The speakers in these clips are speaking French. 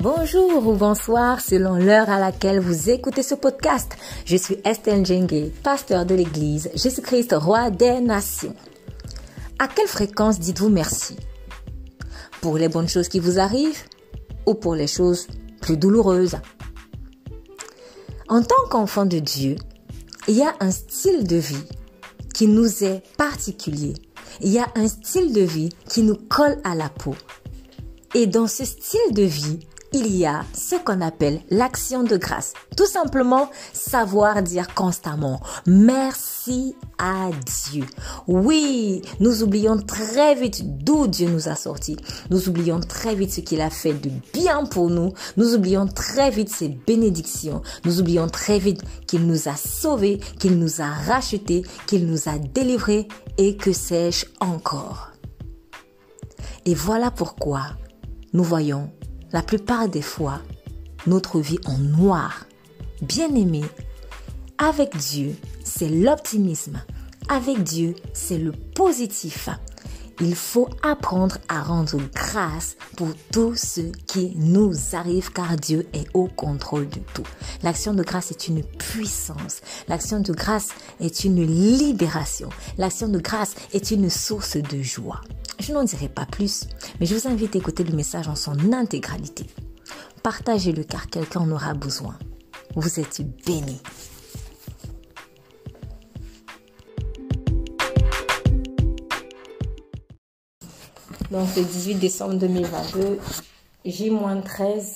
Bonjour ou bonsoir selon l'heure à laquelle vous écoutez ce podcast. Je suis Estelle Djengue, pasteur de l'église Jésus-Christ, roi des nations. À quelle fréquence dites-vous merci? Pour les bonnes choses qui vous arrivent ou pour les choses plus douloureuses? En tant qu'enfant de Dieu, il y a un style de vie qui nous est particulier. Il y a un style de vie qui nous colle à la peau. Et dans ce style de vie, il y a ce qu'on appelle l'action de grâce. Tout simplement, savoir dire constamment merci à Dieu. Oui, nous oublions très vite d'où Dieu nous a sortis. Nous oublions très vite ce qu'il a fait de bien pour nous. Nous oublions très vite ses bénédictions. Nous oublions très vite qu'il nous a sauvés, qu'il nous a rachetés, qu'il nous a délivrés et que sais-je encore. Et voilà pourquoi nous voyons la plupart des fois notre vie en noir. Bien-aimé, avec Dieu, c'est l'optimisme. Avec Dieu, c'est le positif. Il faut apprendre à rendre grâce pour tout ce qui nous arrive car Dieu est au contrôle de tout. L'action de grâce est une puissance. L'action de grâce est une libération. L'action de grâce est une source de joie. Je n'en dirai pas plus, mais je vous invite à écouter le message en son intégralité. Partagez-le car quelqu'un en aura besoin. Vous êtes bénis. Donc, le 18 décembre 2022, J-13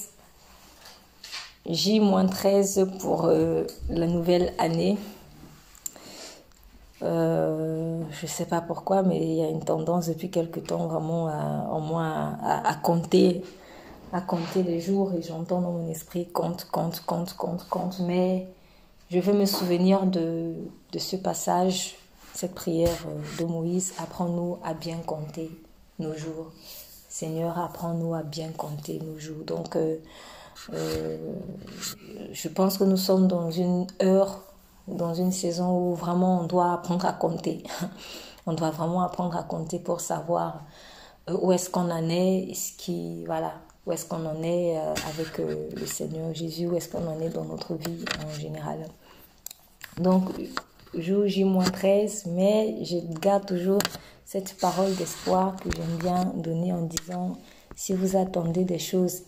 pour la nouvelle année. Je sais pas pourquoi, mais il y a une tendance depuis quelque temps vraiment à compter les jours et j'entends dans mon esprit compte. Mais je veux me souvenir de ce passage, cette prière de Moïse. Apprends-nous à bien compter nos jours. Seigneur, apprends-nous à bien compter nos jours. Donc, je pense que nous sommes dans une heure, dans une saison où vraiment on doit apprendre à compter. On doit vraiment apprendre à compter pour savoir où est-ce qu'on en est, où est-ce qu'on en est avec le Seigneur Jésus, où est-ce qu'on en est dans notre vie en général. Donc, jour J-13, mais je garde toujours cette parole d'espoir que j'aime bien donner en disant, si vous attendez des choses,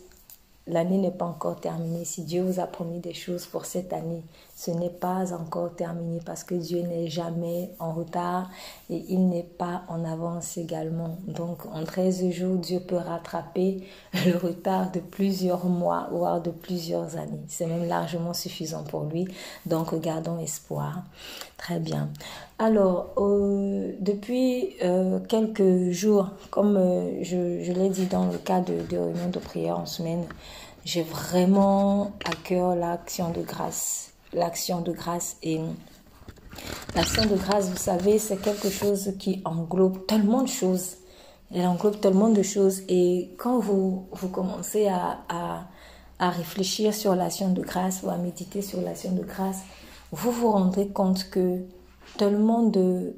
l'année n'est pas encore terminée. Si Dieu vous a promis des choses pour cette année, ce n'est pas encore terminé parce que Dieu n'est jamais en retard et il n'est pas en avance également. Donc, en 13 jours, Dieu peut rattraper le retard de plusieurs mois, voire de plusieurs années. C'est même largement suffisant pour lui. Donc, gardons espoir. Très bien. Alors, depuis quelques jours, comme je l'ai dit dans le cadre de réunions de prière en semaine, j'ai vraiment à cœur l'action de grâce. L'action de grâce, vous savez, c'est quelque chose qui englobe tellement de choses. Elle englobe tellement de choses. Et quand vous commencez à réfléchir sur l'action de grâce ou à méditer sur l'action de grâce, vous vous rendrez compte que tellement de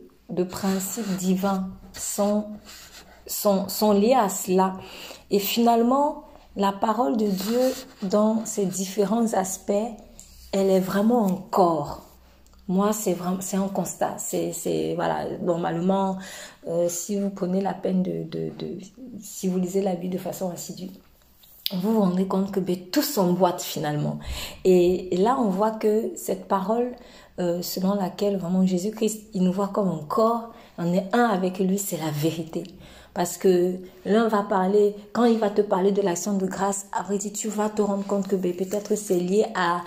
principes divins sont liés à cela. Et finalement, la parole de Dieu, dans ses différents aspects, elle est vraiment un corps. Moi, c'est un constat. Voilà, normalement, si vous prenez la peine si vous lisez la Bible de façon assidue, vous vous rendez compte que tout s'emboîte finalement. Et là, on voit que cette parole, selon laquelle vraiment Jésus-Christ, il nous voit comme un corps, on est un avec lui, c'est la vérité. Parce que l'un va parler, quand il va te parler de l'action de grâce, après tu vas te rendre compte que peut-être c'est lié à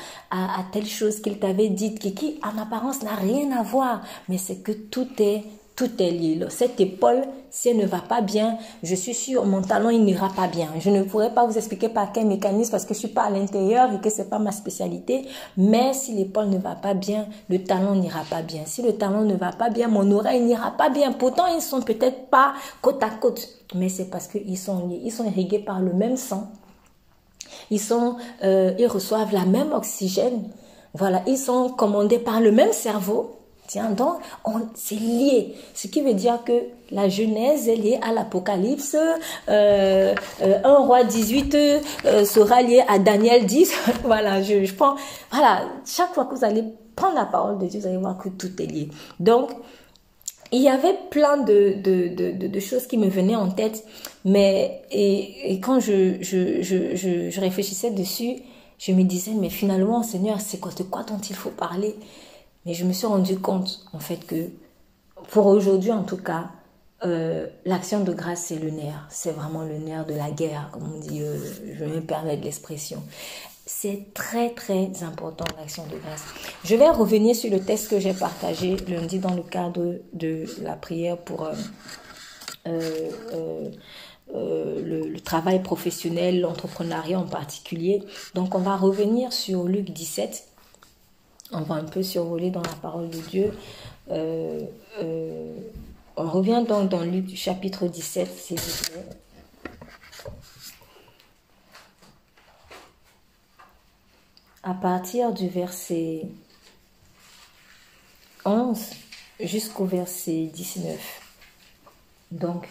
telle chose qu'il t'avait dite, qui en apparence n'a rien à voir, mais c'est que tout est lié. Cette épaule, si elle ne va pas bien, je suis sûre, mon talon, il n'ira pas bien. Je ne pourrais pas vous expliquer par quel mécanisme parce que je ne suis pas à l'intérieur et que ce n'est pas ma spécialité. Mais si l'épaule ne va pas bien, le talon n'ira pas bien. Si le talon ne va pas bien, mon oreille n'ira pas bien. Pourtant, ils ne sont peut-être pas côte à côte. Mais c'est parce qu'ils sont liés. Ils sont irrigués par le même sang. Ils reçoivent la même oxygène. Voilà, ils sont commandés par le même cerveau. Tiens, donc, c'est lié. Ce qui veut dire que la Genèse est liée à l'Apocalypse. 1 roi 18 sera lié à Daniel 10. Voilà, je prends... Voilà, chaque fois que vous allez prendre la parole de Dieu, vous allez voir que tout est lié. Donc, il y avait plein de choses qui me venaient en tête. Mais, et quand je réfléchissais dessus, je me disais, mais finalement, Seigneur, c'est quoi, de quoi dont il faut parler? Mais je me suis rendu compte, en fait, que pour aujourd'hui, en tout cas, l'action de grâce, c'est le nerf. C'est vraiment le nerf de la guerre, comme on dit, je me permets de l'expression. C'est très, très important, l'action de grâce. Je vais revenir sur le texte que j'ai partagé lundi dans le cadre de la prière pour le travail professionnel, l'entrepreneuriat en particulier. Donc, on va revenir sur Luc 17. On va un peu survoler dans la parole de Dieu. On revient donc dans Luc chapitre 17, s'il vous plaît. À partir du verset 11 jusqu'au verset 19. Donc,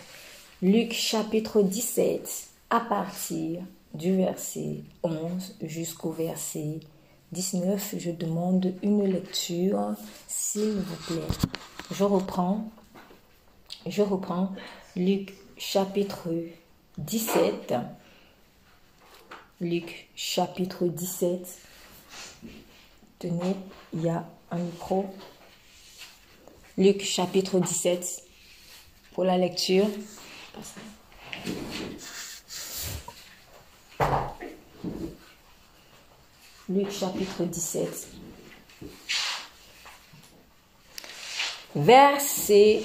Luc chapitre 17, à partir du verset 11 jusqu'au verset 19, je demande une lecture, s'il vous plaît. Je reprends Luc chapitre 17. Luc chapitre 17. Tenez, il y a un micro. Luc chapitre 17 pour la lecture. Luc chapitre 17. Verset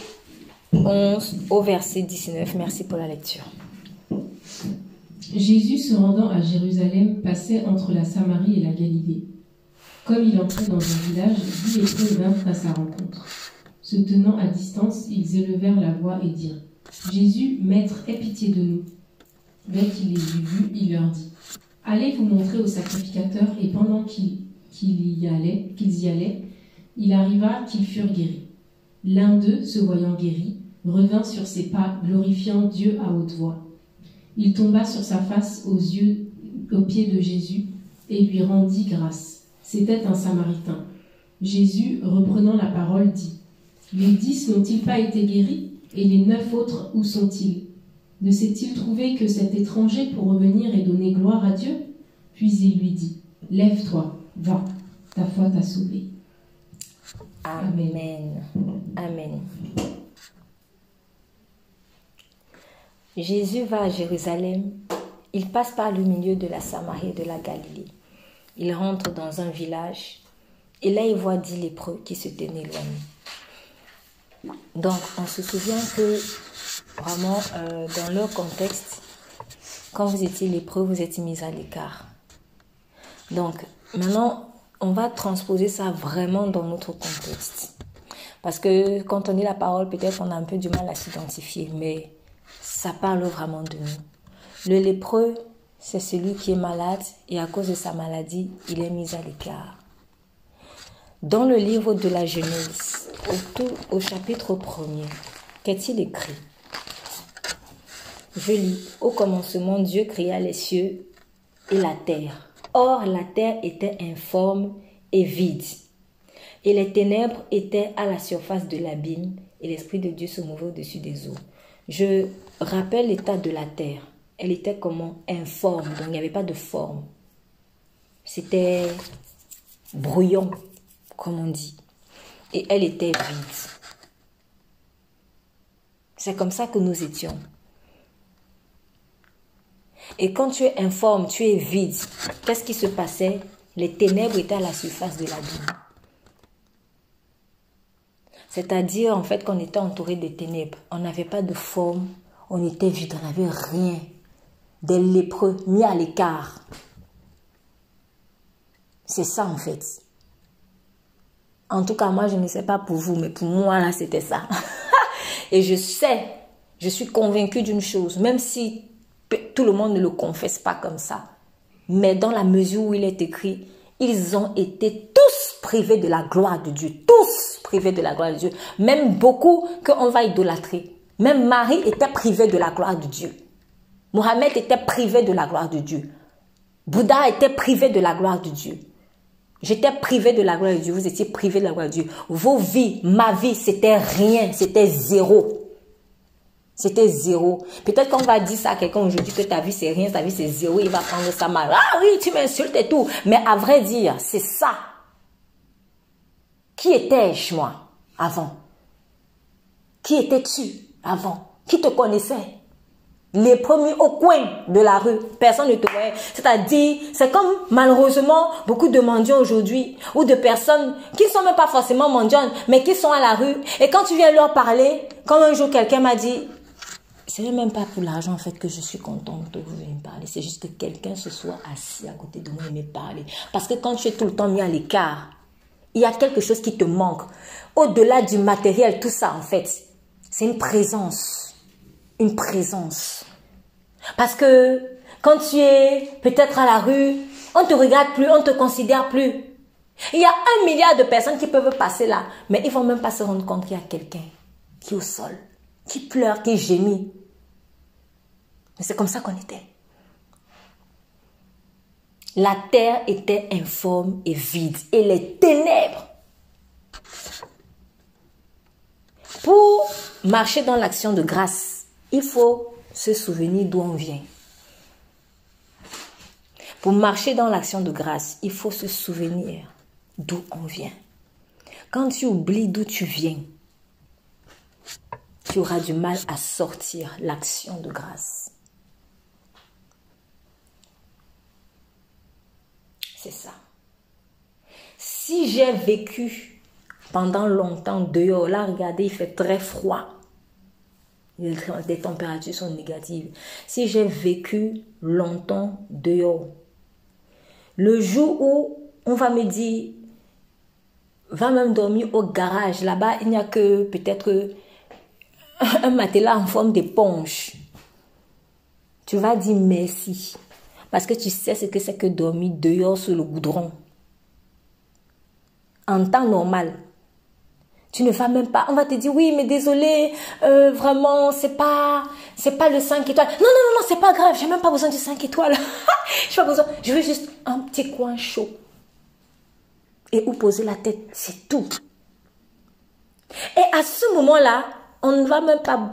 11 au verset 19. Merci pour la lecture. Jésus, se rendant à Jérusalem, passait entre la Samarie et la Galilée. Comme il entrait dans un village, 10 lépreux vinrent à sa rencontre. Se tenant à distance, ils élevèrent la voix et dirent : Jésus, Maître, aie pitié de nous. Dès qu'il les eut vus, il leur dit : Allez vous montrer au sacrificateur. Et pendant qu'ils y allaient, il arriva qu'ils furent guéris. L'un d'eux, se voyant guéri, revint sur ses pas, glorifiant Dieu à haute voix. Il tomba sur sa face aux pieds de Jésus et lui rendit grâce. C'était un Samaritain. Jésus, reprenant la parole, dit : Les 10 n'ont-ils pas été guéris? Et les 9 autres, où sont-ils? Ne s'est-il trouvé que cet étranger pour revenir et donner gloire à Dieu? Puis il lui dit : Lève-toi, va, ta foi t'a sauvé. Amen. Amen. Jésus va à Jérusalem. Il passe par le milieu de la Samarie et de la Galilée. Il rentre dans un village et là il voit 10 lépreux qui se tenaient éloignés. Donc on se souvient que vraiment dans leur contexte, quand vous étiez lépreux, vous étiez mis à l'écart. Donc maintenant on va transposer ça vraiment dans notre contexte. Parce que quand on lit la parole, peut-être on a un peu du mal à s'identifier, mais ça parle vraiment de nous. Le lépreux, c'est celui qui est malade et à cause de sa maladie, il est mis à l'écart. Dans le livre de la Genèse, au chapitre 1er, qu'est-il écrit? Je lis : Au commencement, Dieu créa les cieux et la terre. Or, la terre était informe et vide, et les ténèbres étaient à la surface de l'abîme, et l'Esprit de Dieu se mouvait au-dessus des eaux. Je rappelle l'état de la terre. Elle était comment? Informe, donc il n'y avait pas de forme. C'était brouillon, comme on dit. Et elle était vide. C'est comme ça que nous étions. Et quand tu es informe, tu es vide, qu'est-ce qui se passait? Les ténèbres étaient à la surface de l'abîme. C'est-à-dire, en fait, qu'on était entouré de ténèbres. On n'avait pas de forme, on était vide, on n'avait rien. Des lépreux mis à l'écart. C'est ça, en fait. En tout cas, moi, je ne sais pas pour vous, mais pour moi, là, c'était ça. Et je suis convaincue d'une chose, même si tout le monde ne le confesse pas comme ça. Mais dans la mesure où il est écrit, ils ont été tous privés de la gloire de Dieu. Tous privés de la gloire de Dieu. Même beaucoup qu'on va idolâtrer. Même Marie était privée de la gloire de Dieu. Mohamed était privé de la gloire de Dieu. Bouddha était privé de la gloire de Dieu. J'étais privé de la gloire de Dieu. Vous étiez privé de la gloire de Dieu. Vos vies, ma vie, c'était rien. C'était zéro. C'était zéro. Peut-être qu'on va dire ça à quelqu'un aujourd'hui que ta vie c'est rien, ta vie c'est zéro. Il va prendre ça mal. Ah oui, tu m'insultes et tout. Mais à vrai dire, c'est ça. Qui étais-je moi avant? Qui étais-tu avant? Qui te connaissait? Les premiers au coin de la rue, personne ne te voyait. C'est-à-dire, c'est comme malheureusement beaucoup de mendiants aujourd'hui ou de personnes qui ne sont même pas forcément mendiantes, mais qui sont à la rue. Et quand tu viens leur parler, comme un jour quelqu'un m'a dit, ce n'est même pas pour l'argent en fait que je suis contente de vous venir parler. C'est juste que quelqu'un se soit assis à côté de moi et me parler. Parce que quand tu es tout le temps mis à l'écart, il y a quelque chose qui te manque. Au-delà du matériel, tout ça en fait, c'est une présence. Une présence. Parce que quand tu es peut-être à la rue, on ne te regarde plus, on ne te considère plus. Il y a 1 milliard de personnes qui peuvent passer là, mais ils ne vont même pas se rendre compte qu'il y a quelqu'un qui est au sol, qui pleure, qui gémit. Mais c'est comme ça qu'on était. La terre était informe et vide, et les ténèbres. Pour marcher dans l'action de grâce, il faut se souvenir d'où on vient. Pour marcher dans l'action de grâce, il faut se souvenir d'où on vient. Quand tu oublies d'où tu viens, tu auras du mal à sortir l'action de grâce. C'est ça. Si j'ai vécu pendant longtemps dehors, là regardez, il fait très froid. Les températures sont négatives. Si j'ai vécu longtemps dehors, le jour où on va me dire, va même dormir au garage, là-bas il n'y a que peut-être un matelas en forme d'éponge. Tu vas dire merci. Parce que tu sais ce que c'est que dormir dehors sur le goudron. En temps normal. Tu ne vas même pas, on va te dire, oui, mais désolé, vraiment, c'est pas le 5 étoiles. Non, non, non, non, c'est pas grave, j'ai même pas besoin du 5 étoiles. Je veux juste un petit coin chaud. Et où poser la tête, c'est tout. Et à ce moment-là, on ne va même pas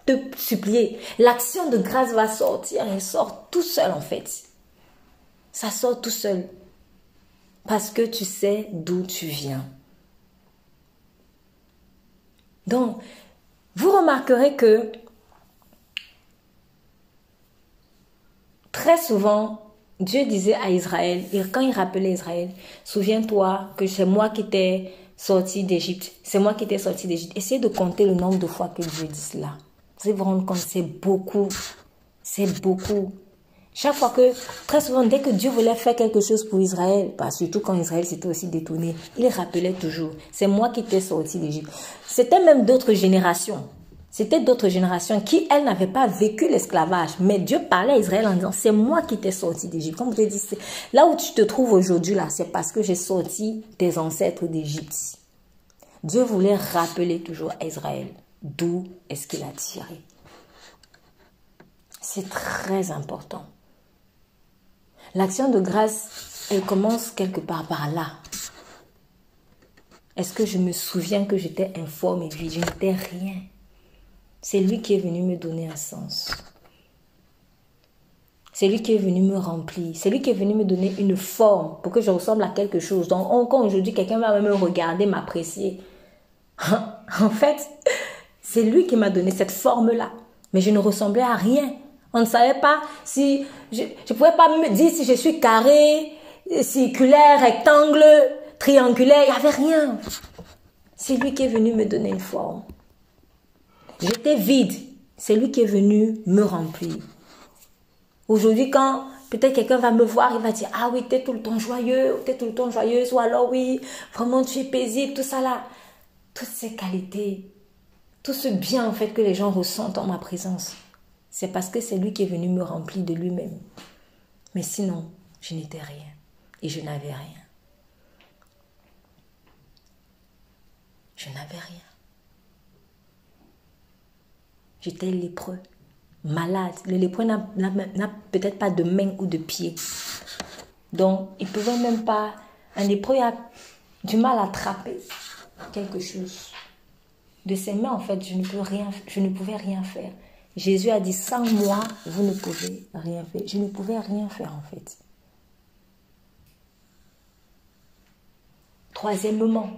te supplier. L'action de grâce va sortir et sort tout seul en fait. Ça sort tout seul. Parce que tu sais d'où tu viens. Donc, vous remarquerez que très souvent, Dieu disait à Israël, et quand il rappelait Israël, souviens-toi que c'est moi qui t'ai sorti d'Égypte. C'est moi qui t'ai sorti d'Égypte. Essayez de compter le nombre de fois que Dieu dit cela. Vous allez vous rendre compte, c'est beaucoup. C'est beaucoup. Chaque fois que, très souvent, dès que Dieu voulait faire quelque chose pour Israël, surtout quand Israël s'était aussi détourné, il rappelait toujours, c'est moi qui t'ai sorti d'Égypte. C'était même d'autres générations. C'était d'autres générations qui, elles, n'avaient pas vécu l'esclavage. Mais Dieu parlait à Israël en disant, c'est moi qui t'ai sorti d'Égypte. Comme je te dis, là où tu te trouves aujourd'hui, là, c'est parce que j'ai sorti tes ancêtres d'Égypte. Dieu voulait rappeler toujours à Israël d'où est-ce qu'il a tiré. C'est très important. L'action de grâce, elle commence quelque part par là. Est-ce que je me souviens que j'étais informe et vide? Je n'étais rien. C'est lui qui est venu me donner un sens. C'est lui qui est venu me remplir. C'est lui qui est venu me donner une forme pour que je ressemble à quelque chose. Donc, quand aujourd'hui, quelqu'un va me regarder, m'apprécier. En fait, c'est lui qui m'a donné cette forme-là. Mais je ne ressemblais à rien. On ne savait pas si... Je ne pouvais pas me dire si je suis carré, circulaire, rectangle, triangulaire. Il n'y avait rien. C'est lui qui est venu me donner une forme. J'étais vide. C'est lui qui est venu me remplir. Aujourd'hui, quand peut-être quelqu'un va me voir, il va dire, ah oui, t'es tout le temps joyeux, t'es tout le temps joyeuse, ou alors oui, vraiment tu es paisible, tout ça là. Toutes ces qualités, tout ce bien en fait que les gens ressentent en ma présence, c'est parce que c'est lui qui est venu me remplir de lui-même. Mais sinon, je n'étais rien et je n'avais rien. Je n'avais rien. J'étais lépreux, malade. Le lépreux n'a peut-être pas de main ou de pied. Donc, il ne pouvait même pas... Un lépreux a du mal à attraper quelque chose. De ses mains, en fait, je ne pouvais rien faire. Jésus a dit, sans moi, vous ne pouvez rien faire. Je ne pouvais rien faire, en fait. Troisièmement,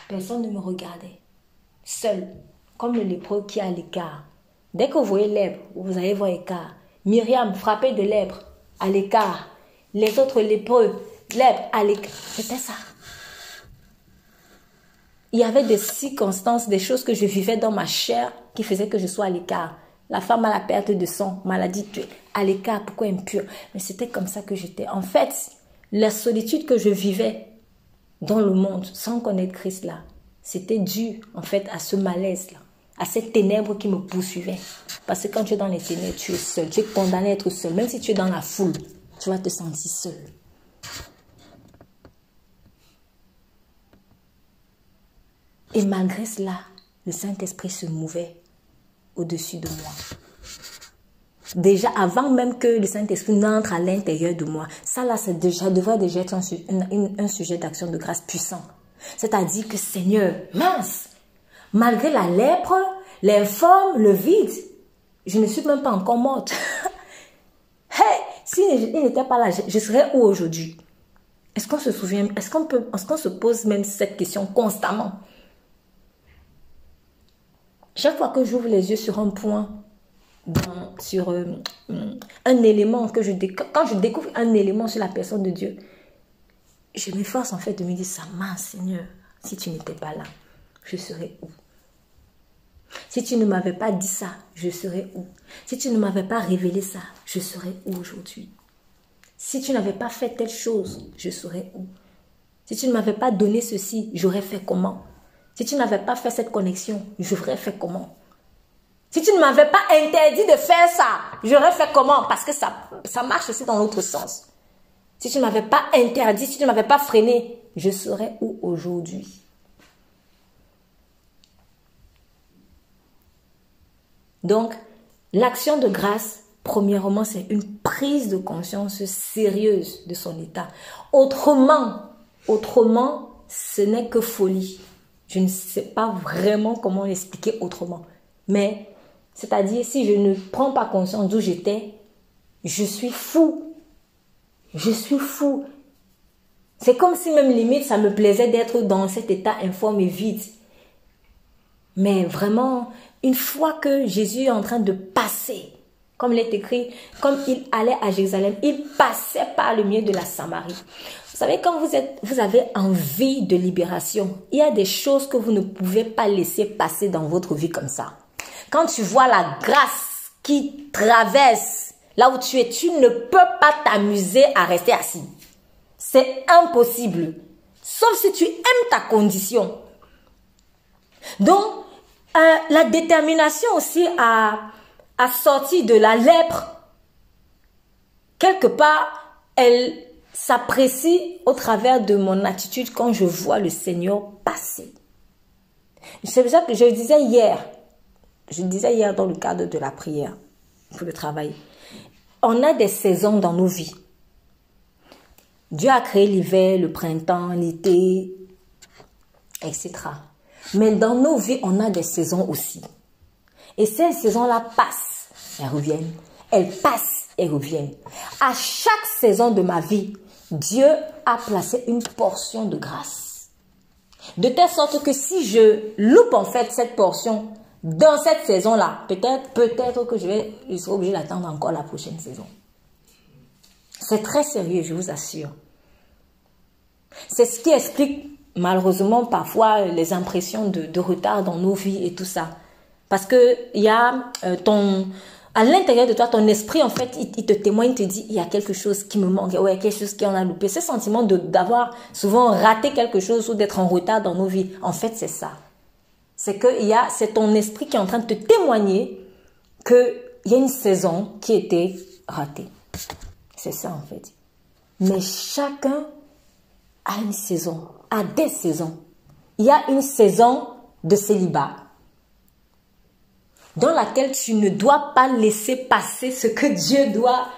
personne ne me regardait. Seul, comme le lépreux qui est à l'écart. Dès que vous voyez lèpre, vous allez voir l'écart. Myriam, frappée de lèpre, à l'écart. Les autres lépreux, lèpre, à l'écart. C'était ça. Il y avait des circonstances, des choses que je vivais dans ma chair qui faisaient que je sois à l'écart. La femme à la perte de sang, maladie, tu es à l'écart, pourquoi impur? Mais c'était comme ça que j'étais. En fait, la solitude que je vivais dans le monde, sans connaître Christ là, c'était dû en fait à ce malaise là, à cette ténèbre qui me poursuivait. Parce que quand tu es dans les ténèbres, tu es seul, tu es condamné à être seul. Même si tu es dans la foule, tu vas te sentir seul. Et malgré cela, le Saint-Esprit se mouvait au-dessus de moi. Déjà, avant même que le Saint-Esprit n'entre à l'intérieur de moi, ça là, ça devrait déjà être un sujet d'action de grâce puissant. C'est-à-dire que Seigneur, mince, malgré la lèpre, l'informe, le vide, je ne suis même pas encore morte. Hey, s'il n'était pas là, je serais où aujourd'hui? Est-ce qu'on se souvient, est-ce qu'on se pose même cette question constamment? Chaque fois que j'ouvre les yeux sur un point, sur un élément, quand je découvre un élément sur la personne de Dieu, je m'efforce en fait de me dire, ça mince Seigneur, si tu n'étais pas là, je serais où? Si tu ne m'avais pas dit ça, je serais où? Si tu ne m'avais pas révélé ça, je serais où aujourd'hui? Si tu n'avais pas fait telle chose, je serais où? Si tu ne m'avais pas donné ceci, j'aurais fait comment? Si tu n'avais pas fait cette connexion, j'aurais fait comment? Si tu ne m'avais pas interdit de faire ça, j'aurais fait comment? Parce que ça marche aussi dans l'autre sens. Si tu ne m'avais pas interdit, si tu ne m'avais pas freiné, je serais où aujourd'hui? Donc, l'action de grâce, premièrement, c'est une prise de conscience sérieuse de son état. Autrement, ce n'est que folie. Je ne sais pas vraiment comment l'expliquer autrement. Mais, c'est-à-dire, si je ne prends pas conscience d'où j'étais, je suis fou. Je suis fou. C'est comme si même limite, ça me plaisait d'être dans cet état informe et vide. Mais vraiment, une fois que Jésus est en train de passer, comme il est écrit, comme il allait à Jérusalem, il passait par le milieu de la Samarie. Vous savez, quand vous avez envie de libération, il y a des choses que vous ne pouvez pas laisser passer dans votre vie comme ça. Quand tu vois la grâce qui traverse là où tu es, tu ne peux pas t'amuser à rester assis. C'est impossible. Sauf si tu aimes ta condition. Donc, la détermination aussi à sortir de la lèpre, quelque part, elle s'apprécie au travers de mon attitude quand je vois le Seigneur passer. C'est pour ça que je disais hier dans le cadre de la prière pour le travail, on a des saisons dans nos vies. Dieu a créé l'hiver, le printemps, l'été, etc. Mais dans nos vies, on a des saisons aussi. Et ces saisons-là passent, elles reviennent. Elles passent et reviennent. À chaque saison de ma vie, Dieu a placé une portion de grâce. De telle sorte que si je loupe en fait cette portion, dans cette saison-là, peut-être que je serai obligé d'attendre encore la prochaine saison. C'est très sérieux, je vous assure. C'est ce qui explique malheureusement parfois les impressions de retard dans nos vies et tout ça. Parce que il y a à l'intérieur de toi, ton esprit en fait, il te témoigne, il te dit, il y a quelque chose qui me manque, ouais, quelque chose qu'on a loupé. Ce sentiment d'avoir souvent raté quelque chose ou d'être en retard dans nos vies, en fait c'est ça. C'est ton esprit qui est en train de te témoigner qu'il y a une saison qui était ratée. C'est ça en fait. Mais chacun a une saison, a des saisons. il y a une saison de célibat dans laquelle tu ne dois pas laisser passer ce que Dieu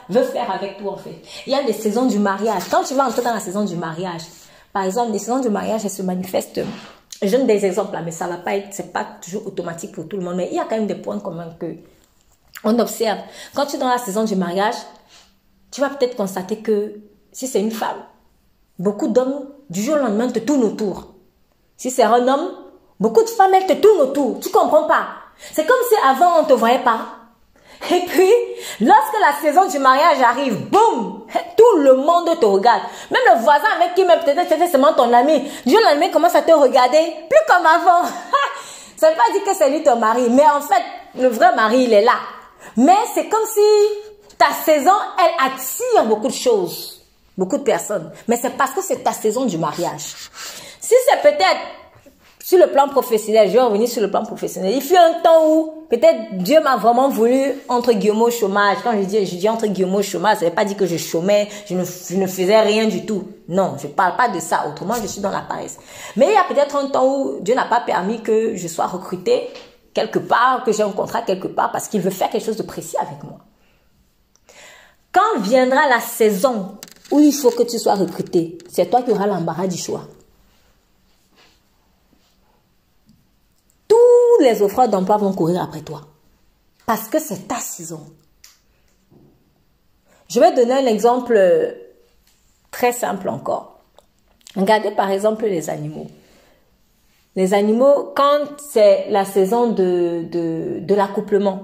veut faire avec toi en fait. Il y a des saisons du mariage. Quand tu vas entrer dans la saison du mariage, par exemple, les saisons du mariage, elles se manifestent. Je donne des exemples là, mais ça va pas être, c'est pas toujours automatique pour tout le monde. Mais il y a quand même des points communs que on observe. Quand tu es dans la saison du mariage, tu vas peut-être constater que si c'est une femme, beaucoup d'hommes du jour au lendemain te tournent autour. Si c'est un homme, beaucoup de femmes elles te tournent autour. Tu comprends pas? C'est comme si avant on te voyait pas. Et puis, lorsque la saison du mariage arrive, boum, tout le monde te regarde. Même le voisin avec qui même peut-être c'était seulement ton ami, du jour au lendemain commence à te regarder, plus comme avant. Ça ne veut pas dire que c'est lui ton mari, mais en fait, le vrai mari, il est là. Mais c'est comme si ta saison, elle attire beaucoup de choses, beaucoup de personnes. Mais c'est parce que c'est ta saison du mariage. Si c'est peut-être sur le plan professionnel, je vais revenir sur le plan professionnel. Il fut un temps où peut-être Dieu m'a vraiment voulu, entre guillemets, chômage. Quand je dis entre guillemets chômage, ça ne veut pas dire que je chômais, je ne faisais rien du tout. Non, je ne parle pas de ça. Autrement, je suis dans la paresse. Mais il y a peut-être un temps où Dieu n'a pas permis que je sois recrutée quelque part, que j'ai un contrat quelque part, parce qu'il veut faire quelque chose de précis avec moi. Quand viendra la saison où il faut que tu sois recruté, c'est toi qui auras l'embarras du choix. Tous les offreurs d'emploi vont courir après toi. Parce que c'est ta saison. Je vais donner un exemple très simple encore. Regardez par exemple les animaux. Les animaux, quand c'est la saison de l'accouplement,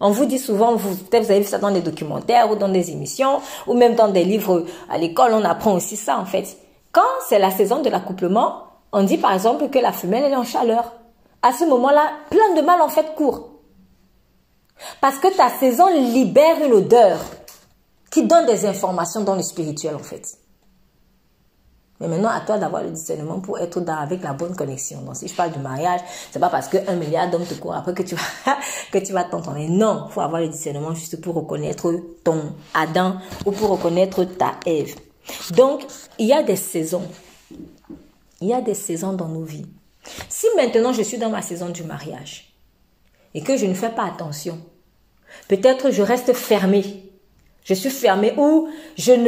on vous dit souvent, peut-être vous avez vu ça dans des documentaires ou dans des émissions, ou même dans des livres à l'école, on apprend aussi ça en fait. Quand c'est la saison de l'accouplement, on dit par exemple que la femelle elle est en chaleur. À ce moment-là, plein de mâles en fait courent. Parce que ta saison libère une odeur qui donne des informations dans le spirituel en fait. Mais maintenant, à toi d'avoir le discernement pour être avec la bonne connexion. Donc, si je parle du mariage, c'est pas parce que 1 milliard d'hommes te courent après que tu vas t'entendre. Non, il faut avoir le discernement juste pour reconnaître ton Adam ou pour reconnaître ta Ève. Donc, il y a des saisons. Il y a des saisons dans nos vies. Si maintenant je suis dans ma saison du mariage et que je ne fais pas attention, peut-être je reste fermée. Je suis fermée ou je ne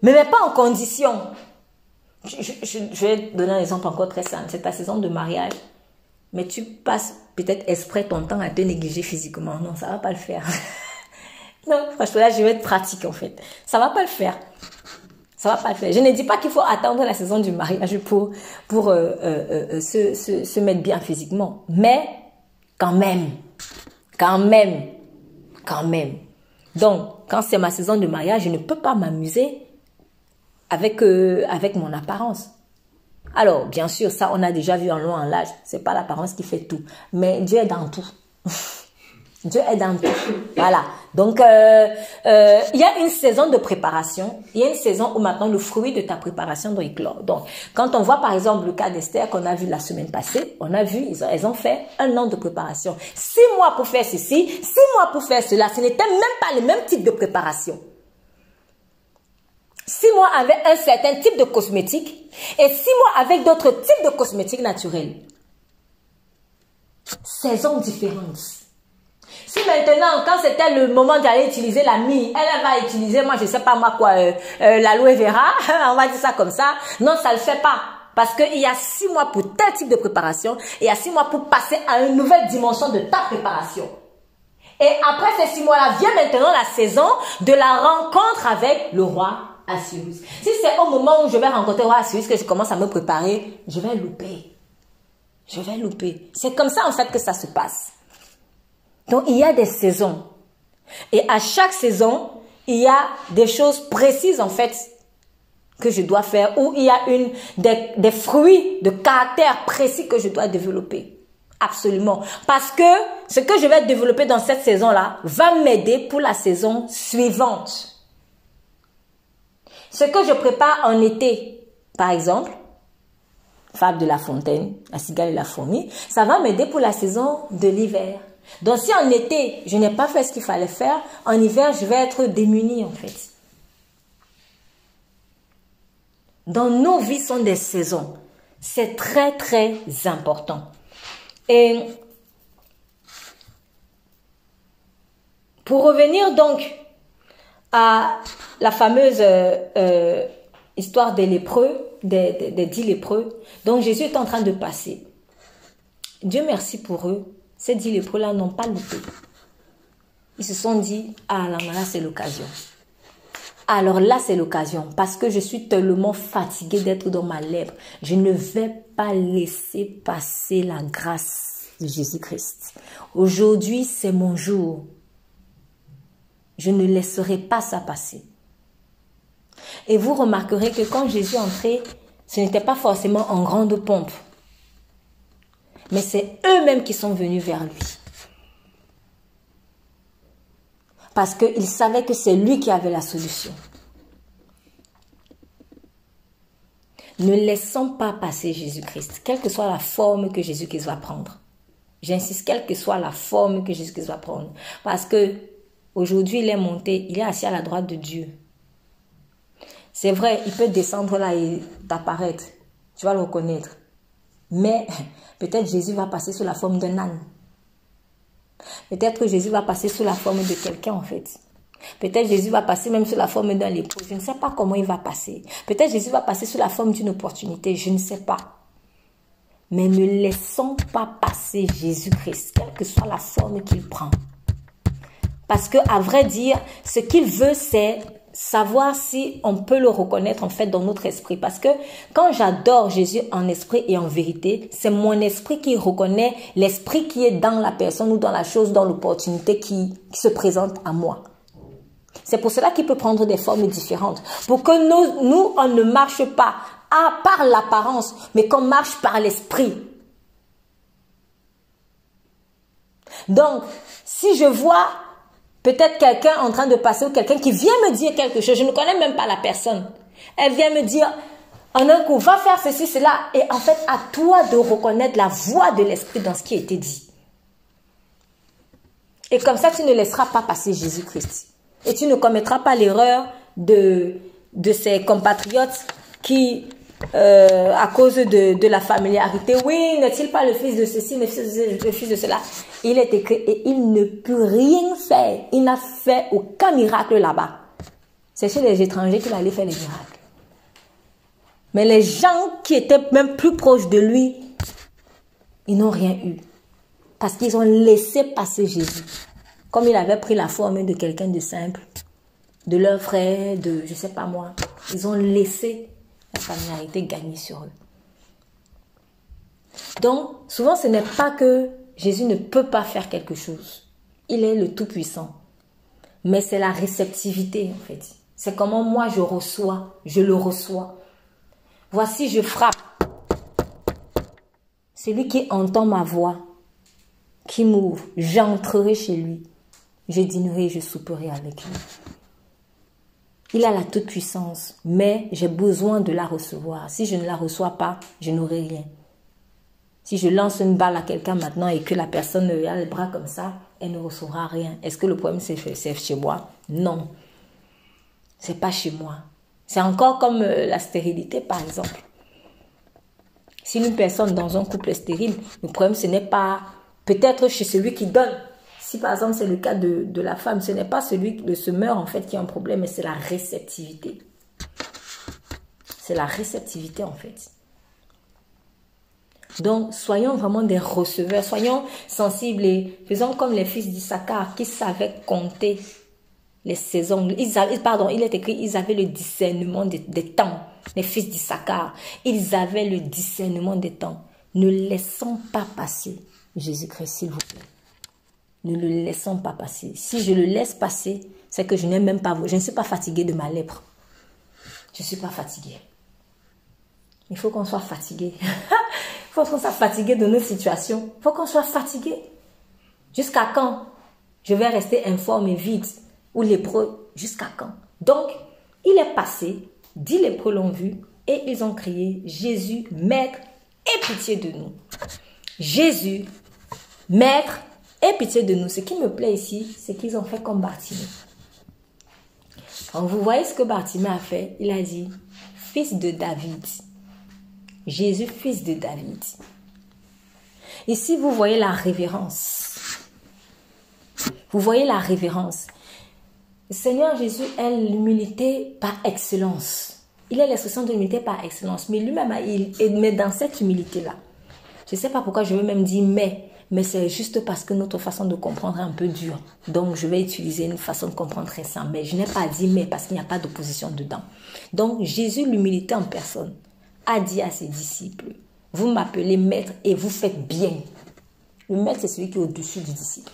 me mets pas en condition. Je vais donner un exemple encore très simple. C'est ta saison de mariage, mais tu passes peut-être exprès ton temps à te négliger physiquement. Non, ça ne va pas le faire. Non, franchement, là, je vais être pratique en fait. Ça ne va pas le faire. Ça va pas le faire. Je ne dis pas qu'il faut attendre la saison du mariage pour se mettre bien physiquement. Mais quand même. Donc, quand c'est ma saison de mariage, je ne peux pas m'amuser avec mon apparence. Alors, bien sûr, ça, on a déjà vu en long en large. C'est pas l'apparence qui fait tout. Mais Dieu est dans tout. Dieu est dans tout. Voilà. Donc, il y a une saison de préparation. Il y a une saison où maintenant le fruit de ta préparation doit éclore. Donc, quand on voit par exemple le cas d'Esther qu'on a vu la semaine passée, on a vu, elles ont fait 1 an de préparation. 6 mois pour faire ceci, 6 mois pour faire cela. Ce n'était même pas le même type de préparation. 6 mois avec un certain type de cosmétique et 6 mois avec d'autres types de cosmétiques naturels. Saisons différentes. Si maintenant, quand c'était le moment d'aller utiliser la mie, elle va utiliser, moi je sais pas moi quoi, l'aloe vera, on va dire ça comme ça. Non, ça le fait pas. Parce qu'il y a 6 mois pour tel type de préparation et il y a 6 mois pour passer à une nouvelle dimension de ta préparation. Et après ces 6 mois-là, vient maintenant la saison de la rencontre avec le roi Assuérus. Si c'est au moment où je vais rencontrer le roi Assuérus que je commence à me préparer, je vais louper. Je vais louper. C'est comme ça en fait que ça se passe. Donc, il y a des saisons. Et à chaque saison, il y a des choses précises, en fait, que je dois faire, ou il y a des fruits de caractère précis que je dois développer. Absolument. Parce que ce que je vais développer dans cette saison-là va m'aider pour la saison suivante. Ce que je prépare en été, par exemple, Fable de La Fontaine, La cigale et la fourmi, ça va m'aider pour la saison de l'hiver. Donc, si en été, je n'ai pas fait ce qu'il fallait faire, en hiver, je vais être démunie, en fait. Dans nos vies sont des saisons. C'est très, très important. Et pour revenir donc à la fameuse histoire des lépreux, des 10 lépreux, donc Jésus est en train de passer. Dieu merci pour eux, ces 10 lépreux-là n'ont pas loupé. Ils se sont dit, ah là, c'est l'occasion. Alors là, c'est l'occasion, parce que je suis tellement fatiguée d'être dans ma lèpre. Je ne vais pas laisser passer la grâce de Jésus-Christ. Aujourd'hui, c'est mon jour. Je ne laisserai pas ça passer. Et vous remarquerez que quand Jésus entrait, ce n'était pas forcément en grande pompe. Mais c'est eux-mêmes qui sont venus vers lui. Parce qu'ils savaient que c'est lui qui avait la solution. Ne laissons pas passer Jésus-Christ, quelle que soit la forme que Jésus-Christ va prendre. J'insiste, quelle que soit la forme que Jésus-Christ va prendre. Parce que aujourd'hui, il est monté, il est assis à la droite de Dieu. C'est vrai, il peut descendre là et t'apparaître. Tu vas le reconnaître. Mais peut-être Jésus va passer sous la forme d'un âne. Peut-être que Jésus va passer sous la forme de quelqu'un en fait. Peut-être Jésus va passer même sous la forme d'un lépreux. Je ne sais pas comment il va passer. Peut-être Jésus va passer sous la forme d'une opportunité. Je ne sais pas. Mais ne laissons pas passer Jésus-Christ, quelle que soit la forme qu'il prend. Parce que, à vrai dire, ce qu'il veut, c'est savoir si on peut le reconnaître en fait dans notre esprit. Parce que quand j'adore Jésus en esprit et en vérité, c'est mon esprit qui reconnaît l'esprit qui est dans la personne ou dans la chose, dans l'opportunité qui se présente à moi. C'est pour cela qu'il peut prendre des formes différentes. Pour que nous, on ne marche pas par l'apparence, mais qu'on marche par l'esprit. Donc, si je vois peut-être quelqu'un en train de passer ou quelqu'un qui vient me dire quelque chose, je ne connais même pas la personne. Elle vient me dire en un coup, va faire ceci, cela. Et en fait, à toi de reconnaître la voix de l'esprit dans ce qui a été dit. Et comme ça, tu ne laisseras pas passer Jésus-Christ. Et tu ne commettras pas l'erreur de ces compatriotes qui, à cause de la familiarité, oui, n'est-il pas le fils de ceci, le fils de cela? Il est écrit et il ne peut rien faire. Il n'a fait aucun miracle là-bas. C'est chez les étrangers qu'il allait faire les miracles. Mais les gens qui étaient même plus proches de lui, ils n'ont rien eu. Parce qu'ils ont laissé passer Jésus. Comme il avait pris la forme de quelqu'un de simple, de leur frère, de je ne sais pas moi. Ils ont laissé la familiarité gagner sur eux. Donc, souvent, ce n'est pas que Jésus ne peut pas faire quelque chose. Il est le Tout-Puissant. Mais c'est la réceptivité, en fait. C'est comment moi je reçois, je le reçois. Voici, je frappe. Celui qui entend ma voix, qui m'ouvre, j'entrerai chez lui. Je dînerai, je souperai avec lui. Il a la toute-puissance, mais j'ai besoin de la recevoir. Si je ne la reçois pas, je n'aurai rien. Si je lance une balle à quelqu'un maintenant et que la personne a les bras comme ça, elle ne recevra rien. Est-ce que le problème c'est chez moi? Non. C'est pas chez moi. C'est encore comme la stérilité par exemple. Si une personne dans un couple est stérile, le problème ce n'est pas peut-être chez celui qui donne. Si par exemple c'est le cas de la femme, ce n'est pas celui, le semeur en fait qui a un problème, mais c'est la réceptivité. C'est la réceptivité en fait. Donc soyons vraiment des receveurs, soyons sensibles et faisons comme les fils d'Issachar qui savaient compter les saisons. Il est écrit, ils avaient le discernement des temps. Les fils d'Issachar, ils avaient le discernement des temps. Ne laissons pas passer Jésus-Christ, s'il vous plaît. Ne le laissons pas passer. Si je le laisse passer, c'est que je n'ai même pas, je ne suis pas fatiguée de ma lèpre. Je ne suis pas fatiguée. Il faut qu'on soit fatigué. Il faut qu'on soit fatigué de nos situations. Il faut qu'on soit fatigué. Jusqu'à quand je vais rester informe et vide ou lépreux? Jusqu'à quand? Donc, il est passé, 10 lépreux l'ont vu et ils ont crié, Jésus, Maître, aie pitié de nous. Jésus, Maître, aie pitié de nous. Ce qui me plaît ici, c'est qu'ils ont fait comme Bartimée. Quand vous voyez ce que Bartimée a fait, il a dit, Fils de David, Jésus, fils de David. Ici, vous voyez la révérence. Vous voyez la révérence. Le Seigneur Jésus est l'humilité par excellence. Il est l'expression de l'humilité par excellence. Mais lui-même, il met dans cette humilité-là. Je ne sais pas pourquoi je veux même dire mais c'est juste parce que notre façon de comprendre est un peu dure. Donc, je vais utiliser une façon de comprendre très simple. Mais je n'ai pas dit mais parce qu'il n'y a pas d'opposition dedans. Donc, Jésus, l'humilité en personne, a dit à ses disciples, vous m'appelez maître et vous faites bien. Le maître, c'est celui qui est au-dessus du disciple.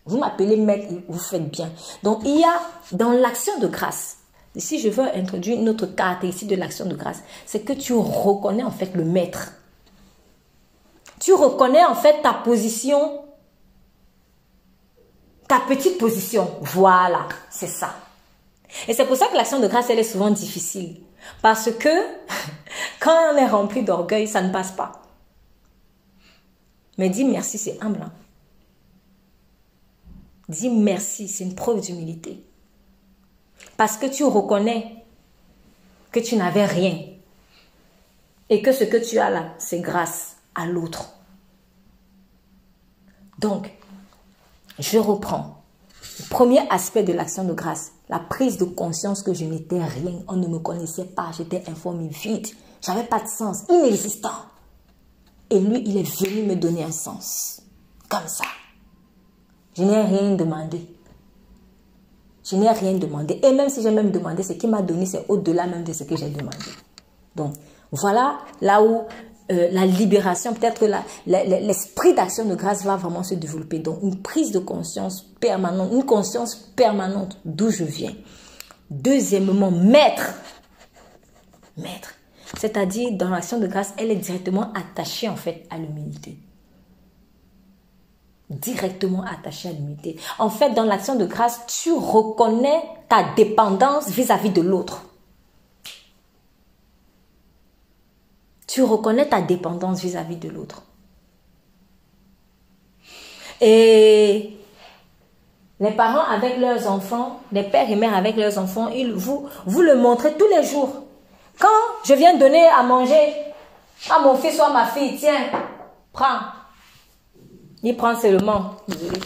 Vous m'appelez maître et vous faites bien. Donc, il y a dans l'action de grâce, si je veux introduire une autre caractéristique de l'action de grâce, c'est que tu reconnais en fait le maître. Tu reconnais en fait ta position, ta petite position. Voilà, c'est ça. Et c'est pour ça que l'action de grâce, elle est souvent difficile. Parce que quand on est rempli d'orgueil, ça ne passe pas. Mais dis merci, c'est humble. Hein? Dis merci, c'est une preuve d'humilité. Parce que tu reconnais que tu n'avais rien. Et que ce que tu as là, c'est grâce à l'autre. Donc, je reprends. Le premier aspect de l'action de grâce, la prise de conscience que je n'étais rien. On ne me connaissait pas, j'étais informé vide. J'avais pas de sens, inexistant. Et lui, il est venu me donner un sens. Comme ça. Je n'ai rien demandé. Je n'ai rien demandé. Et même si j'ai même demandé, ce qu'il m'a donné, c'est au-delà même de ce que j'ai demandé. Donc, voilà là où la libération, peut-être l'esprit d'action de grâce va vraiment se développer. Donc, une prise de conscience permanente, une conscience permanente d'où je viens. Deuxièmement, maître. Maître. C'est-à-dire, dans l'action de grâce, elle est directement attachée en fait à l'humilité. Directement attachée à l'humilité. En fait, dans l'action de grâce, tu reconnais ta dépendance vis-à-vis de l'autre. Tu reconnais ta dépendance vis-à-vis de l'autre. Et les parents avec leurs enfants, les pères et mères avec leurs enfants, vous le montrez tous les jours. Quand je viens donner à manger à mon fils ou à ma fille, tiens, prends. Il prend seulement. Désolé,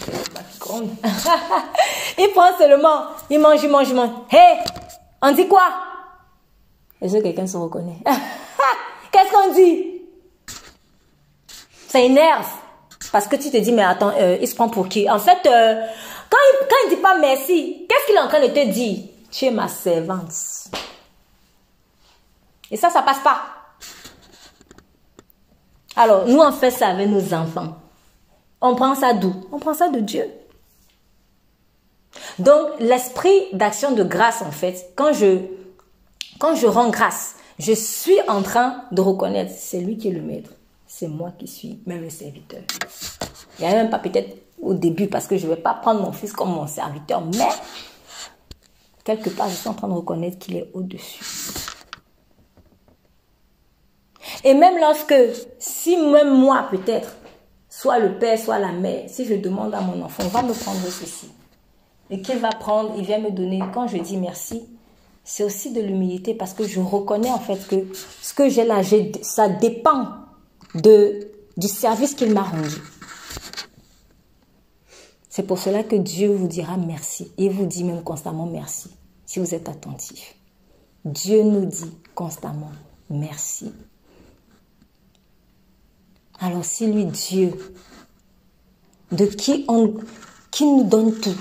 il prend seulement. Il mange, il mange, il mange. Hé, on dit quoi? Est-ce que quelqu'un se reconnaît? Qu'est-ce qu'on dit? Ça énerve. Parce que tu te dis, mais attends, il se prend pour qui? En fait, quand il ne dit pas merci, qu'est-ce qu'il est en train de te dire? Tu es ma servante. Et ça passe pas. Alors, nous, on fait ça avec nos enfants. On prend ça d'où? On prend ça de Dieu. Donc, l'esprit d'action de grâce, en fait, quand je rends grâce, je suis en train de reconnaître, c'est lui qui est le maître. C'est moi qui suis même le serviteur. Il n'y a même pas peut-être au début, parce que je ne vais pas prendre mon fils comme mon serviteur, mais quelque part, je suis en train de reconnaître qu'il est au-dessus. Et même lorsque, si même moi peut-être, soit le père, soit la mère, si je demande à mon enfant, on va me prendre ceci. Et qu'il va prendre, il vient me donner, quand je dis merci, c'est aussi de l'humilité parce que je reconnais en fait que ce que j'ai là, ça dépend du service qu'il m'a rendu. C'est pour cela que Dieu vous dira merci et vous dit même constamment merci si vous êtes attentif. Dieu nous dit constamment merci. Alors si lui, Dieu, qui nous donne tout,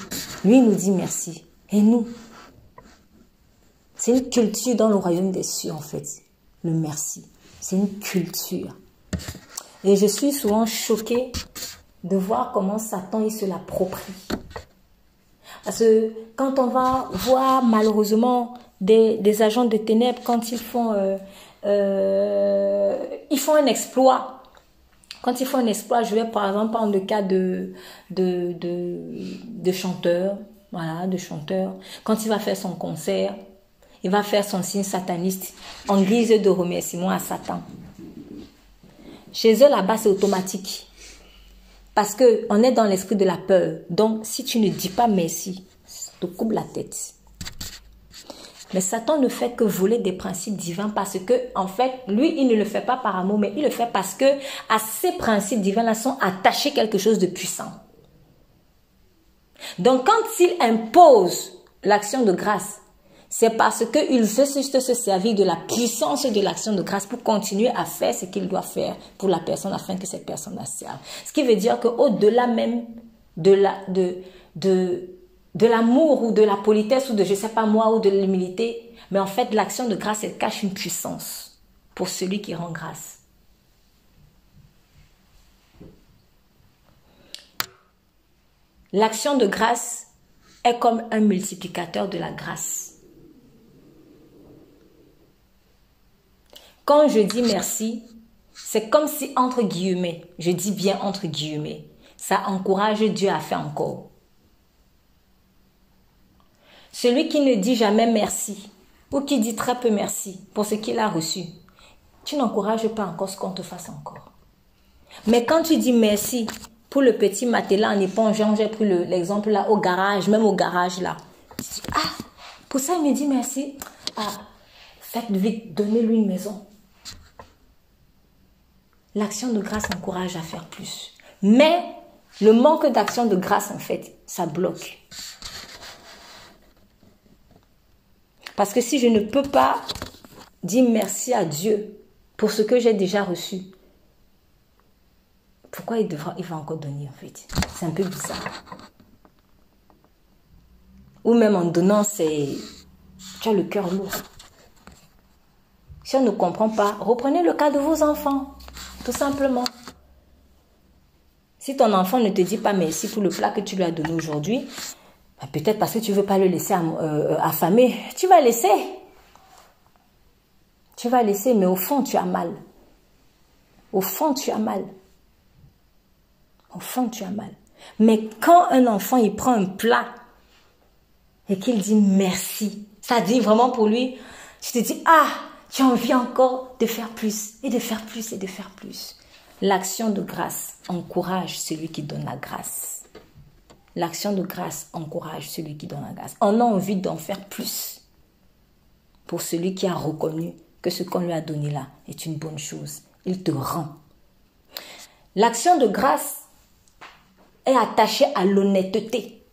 lui nous dit merci. Et nous, c'est une culture dans le royaume des cieux en fait, le merci. C'est une culture. Et je suis souvent choquée de voir comment Satan il se l'approprie. Parce que quand on va voir malheureusement des agents de ténèbres, quand ils font un exploit. Quand ils font un exploit, je vais par exemple prendre le cas de chanteur, voilà, de chanteur. Quand il va faire son concert, il va faire son signe sataniste en guise de remerciement à Satan. Chez eux, là-bas, c'est automatique. Parce qu'on est dans l'esprit de la peur. Donc, si tu ne dis pas merci, ça te coupe la tête. Mais Satan ne fait que voler des principes divins parce que, en fait, lui, il ne le fait pas par amour, mais il le fait parce que à ces principes divins-là sont attachés quelque chose de puissant. Donc, quand il impose l'action de grâce, c'est parce qu'il veut juste se servir de la puissance de l'action de grâce pour continuer à faire ce qu'il doit faire pour la personne afin que cette personne la serve. Ce qui veut dire qu'au-delà même de l'amour ou de la politesse ou de je sais pas moi ou de l'humilité, mais en fait l'action de grâce elle cache une puissance pour celui qui rend grâce. L'action de grâce est comme un multiplicateur de la grâce. Quand je dis merci, c'est comme si entre guillemets, je dis bien entre guillemets, ça encourage Dieu à faire encore. Celui qui ne dit jamais merci ou qui dit très peu merci pour ce qu'il a reçu, tu n'encourages pas encore ce qu'on te fasse encore. Mais quand tu dis merci pour le petit matelas en épongeant, j'ai pris l'exemple là au garage, même au garage là. Tu dis, ah, pour ça il me dit merci. Ah, faites vite, donnez-lui une maison. L'action de grâce encourage à faire plus. Mais le manque d'action de grâce, en fait, ça bloque. Parce que si je ne peux pas dire merci à Dieu pour ce que j'ai déjà reçu, pourquoi il va encore donner, en fait? C'est un peu bizarre. Ou même en donnant, tu as le cœur lourd. Si on ne comprend pas, reprenez le cas de vos enfants. Tout simplement. Si ton enfant ne te dit pas merci pour le plat que tu lui as donné aujourd'hui, peut-être parce que tu ne veux pas le laisser affamer, tu vas laisser. Tu vas laisser, mais au fond, tu as mal. Au fond, tu as mal. Au fond, tu as mal. Mais quand un enfant, il prend un plat et qu'il dit merci, ça dit vraiment pour lui, tu te dis, ah, tu as envie encore de faire plus, et de faire plus, et de faire plus. L'action de grâce encourage celui qui donne la grâce. L'action de grâce encourage celui qui donne la grâce. On a envie d'en faire plus pour celui qui a reconnu que ce qu'on lui a donné là est une bonne chose. Il te rend. L'action de grâce est attachée à l'honnêteté.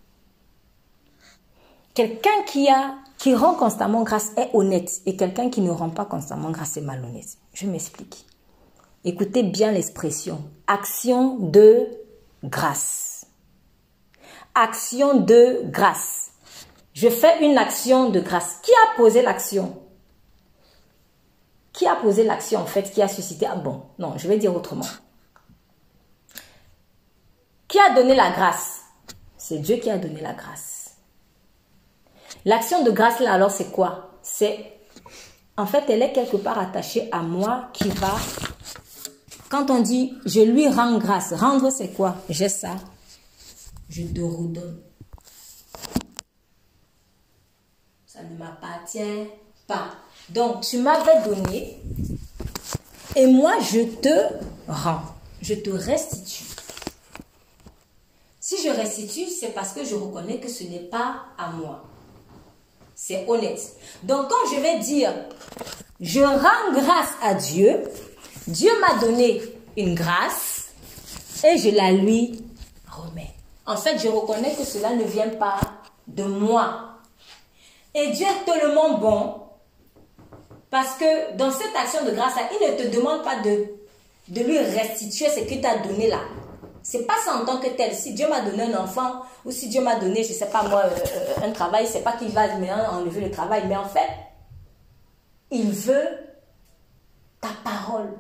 Quelqu'un qui rend constamment grâce est honnête et quelqu'un qui ne rend pas constamment grâce est malhonnête. Je m'explique. Écoutez bien l'expression. Action de grâce. Action de grâce. Je fais une action de grâce. Qui a posé l'action? Qui a posé l'action en fait qui a suscité... Ah bon, non, je vais dire autrement. Qui a donné la grâce? C'est Dieu qui a donné la grâce. L'action de grâce là alors c'est quoi? C'est... En fait elle est quelque part attachée à moi qui va... Quand on dit je lui rends grâce, rendre c'est quoi? J'ai ça. Je te redonne. Ça ne m'appartient pas. Donc, tu m'avais donné et moi, je te rends. Je te restitue. Si je restitue, c'est parce que je reconnais que ce n'est pas à moi. C'est honnête. Donc, quand je vais dire, je rends grâce à Dieu, Dieu m'a donné une grâce et je la lui remets. En fait, je reconnais que cela ne vient pas de moi. Et Dieu est tellement bon parce que dans cette action de grâce, il ne te demande pas de lui restituer ce qu'il t'a donné là. C'est pas ça en tant que tel. Si Dieu m'a donné un enfant ou si Dieu m'a donné, je sais pas moi, un travail, c'est pas qu'il va enlever le travail. Mais en fait, il veut ta parole,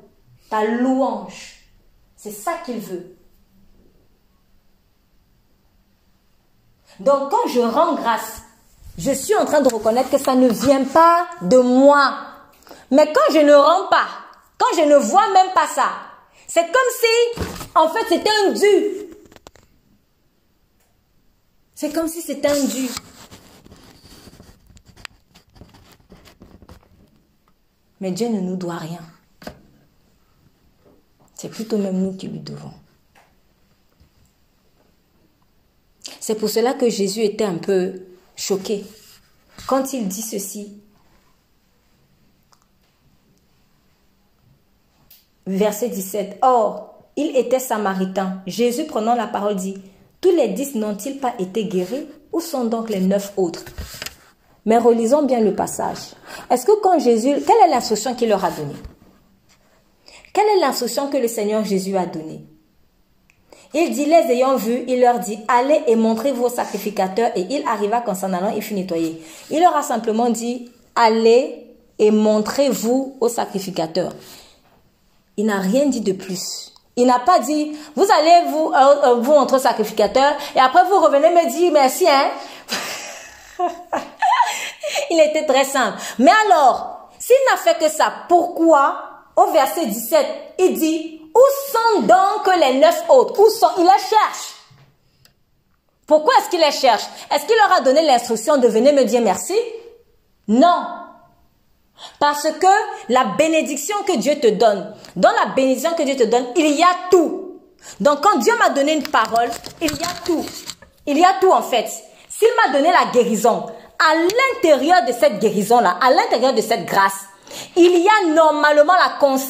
ta louange. C'est ça qu'il veut. Donc, quand je rends grâce, je suis en train de reconnaître que ça ne vient pas de moi. Mais quand je ne rends pas, quand je ne vois même pas ça, c'est comme si, en fait, c'était un dû. C'est comme si c'était un dû. Mais Dieu ne nous doit rien. C'est plutôt même nous qui lui devons. C'est pour cela que Jésus était un peu choqué. Quand il dit ceci, Verset 17. Or, il était samaritain. Jésus prenant la parole dit, tous les 10 n'ont-ils pas été guéris? Où sont donc les 9 autres? Mais relisons bien le passage. Est-ce que quand Jésus, quelle est l'instruction qu'il leur a donnée? Quelle est l'instruction que le Seigneur Jésus a donnée? Il dit, les ayant vus, il leur dit, allez et montrez vos sacrificateurs. Et il arriva qu'en s'en allant, il fut nettoyé. Il leur a simplement dit, allez et montrez-vous aux sacrificateurs. Il n'a rien dit de plus. Il n'a pas dit, vous allez vous montrer au sacrificateur et après vous revenez me dire merci, hein. Il était très simple. Mais alors, s'il n'a fait que ça, pourquoi, au verset 17, il dit, où sont donc les 9 autres? Où sont? Il les cherche. Pourquoi est-ce qu'il les cherche? Est-ce qu'il leur a donné l'instruction de venir me dire merci? Non. Parce que la bénédiction que Dieu te donne, dans la bénédiction que Dieu te donne, il y a tout. Donc quand Dieu m'a donné une parole, il y a tout. Il y a tout en fait. S'il m'a donné la guérison, à l'intérieur de cette guérison-là, à l'intérieur de cette grâce, il y a normalement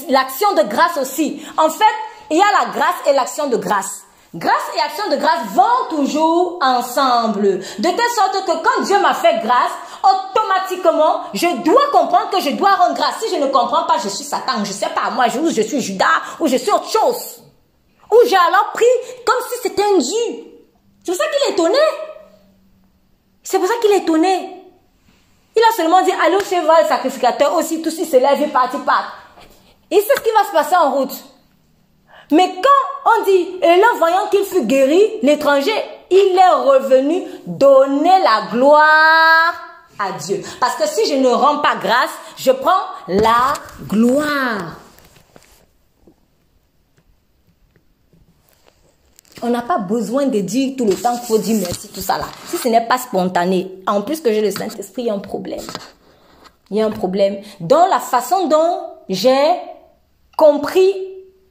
l'action de grâce aussi. En fait, il y a la grâce et l'action de grâce. Grâce et action de grâce vont toujours ensemble. De telle sorte que quand Dieu m'a fait grâce, automatiquement, je dois comprendre que je dois rendre grâce. Si je ne comprends pas, je suis Satan, je sais pas, moi, je suis Judas, ou je suis autre chose. Ou j'ai alors pris comme si c'était un Dieu. C'est pour ça qu'il est étonné. C'est pour ça qu'il est étonné. Il a seulement dit, allez chez le sacrificateur, aussi, tout s'il se lève, il part, il part. Il sait ce qui va se passer en route. Mais quand on dit, et là, voyant qu'il fut guéri, l'étranger, il est revenu donner la gloire à Dieu. Parce que si je ne rends pas grâce, je prends la gloire. On n'a pas besoin de dire tout le temps qu'il faut dire merci, tout ça là. Si ce n'est pas spontané, en plus que j'ai le Saint-Esprit, il y a un problème. Il y a un problème. Dans la façon dont j'ai compris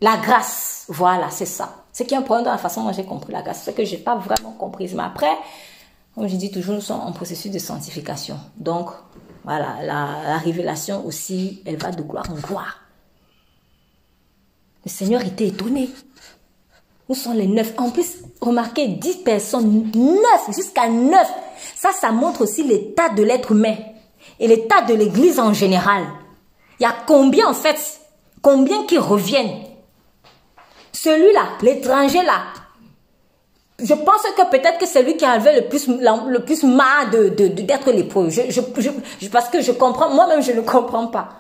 la grâce. Voilà, c'est ça. C'est qu'il y a un problème dans la façon dont j'ai compris la grâce. C'est que je n'ai pas vraiment compris. Mais après, comme je dis toujours, nous sommes en processus de sanctification. Donc, voilà, la révélation aussi, elle va de gloire en gloire. Le Seigneur était étonné. Où sont les 9? En plus, remarquez, 10 personnes, 9, jusqu'à 9. Ça montre aussi l'état de l'être humain. Et l'état de l'église en général. Il y a combien en fait? Combien qui reviennent? Celui-là, l'étranger là. Je pense que peut-être que c'est lui qui avait le plus marre d'être lépreux. Parce que je comprends, moi-même je ne comprends pas.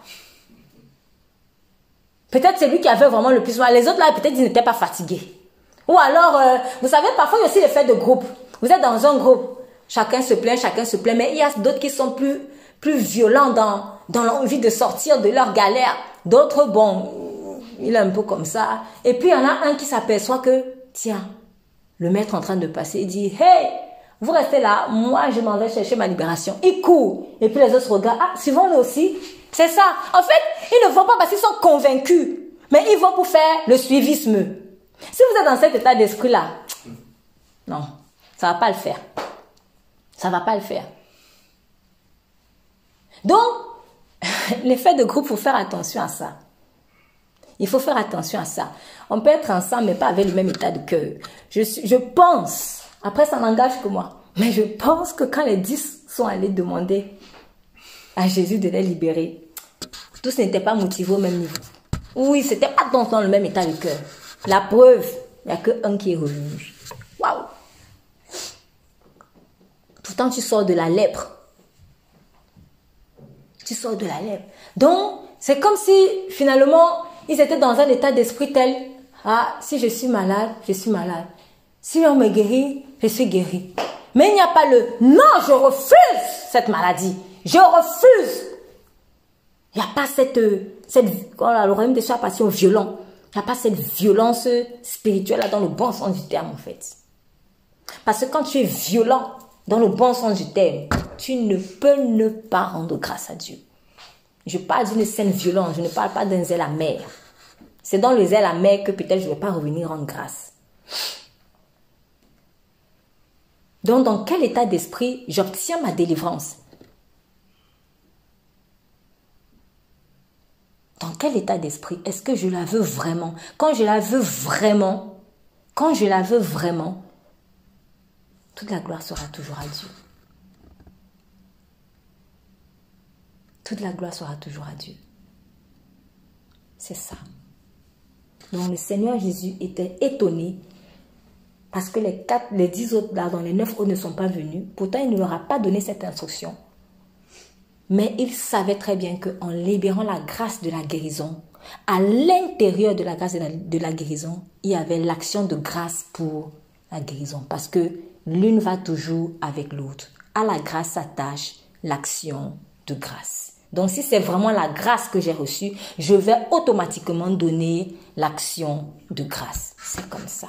Peut-être c'est lui qui avait vraiment le plus marre. Les autres là, peut-être ils n'étaient pas fatigués. Ou alors, vous savez, parfois il y a aussi l'effet de groupe. Vous êtes dans un groupe, chacun se plaint, mais il y a d'autres qui sont plus violents dans l'envie de sortir de leur galère. D'autres, bon, il est un peu comme ça. Et puis il y en a un qui s'aperçoit que, tiens, le maître en train de passer, il dit, hey, vous restez là, moi je m'en vais chercher ma libération. Il court. Et puis les autres regardent, ah, suivons-le aussi. C'est ça. En fait, ils ne vont pas parce qu'ils sont convaincus, mais ils vont pour faire le suivisme. Si vous êtes dans cet état d'esprit-là, non, ça ne va pas le faire. Ça ne va pas le faire. Donc, l'effet de groupe, il faut faire attention à ça. Il faut faire attention à ça. On peut être ensemble, mais pas avec le même état de cœur. Je pense, après ça n'engage que moi, mais je pense que quand les 10 sont allés demander à Jésus de les libérer, tous n'étaient pas motivés au même niveau. Oui, c'était pas dans le même état de cœur. La preuve, il n'y a qu'un qui est revenu. Waouh! Pourtant, tu sors de la lèpre. Tu sors de la lèpre. Donc, c'est comme si, finalement, ils étaient dans un état d'esprit tel, ah, si je suis malade, je suis malade. Si on me guérit, je suis guéri. Mais il n'y a pas le, non, je refuse cette maladie. Je refuse. Il n'y a pas cette voilà, le royaume des chats passion violent. Il n'y a pas cette violence spirituelle là dans le bon sens du terme en fait. Parce que quand tu es violent dans le bon sens du terme, tu ne peux ne pas rendre grâce à Dieu. Je parle d'une scène violente, je ne parle pas d'un zèle amer. C'est dans le zèle amer que peut-être je ne vais pas revenir rendre grâce. Donc dans quel état d'esprit j'obtiens ma délivrance? Dans quel état d'esprit? Est-ce que je la veux vraiment? Quand je la veux vraiment, toute la gloire sera toujours à Dieu. Toute la gloire sera toujours à Dieu. C'est ça. Donc le Seigneur Jésus était étonné parce que les 10 autres là, dans les 9 autres ne sont pas venus. Pourtant, il ne leur a pas donné cette instruction. Mais il savait très bien qu'en libérant la grâce de la guérison, à l'intérieur de la grâce de la guérison, il y avait l'action de grâce pour la guérison. Parce que l'une va toujours avec l'autre. À la grâce s'attache l'action de grâce. Donc, si c'est vraiment la grâce que j'ai reçue, je vais automatiquement donner l'action de grâce. C'est comme ça.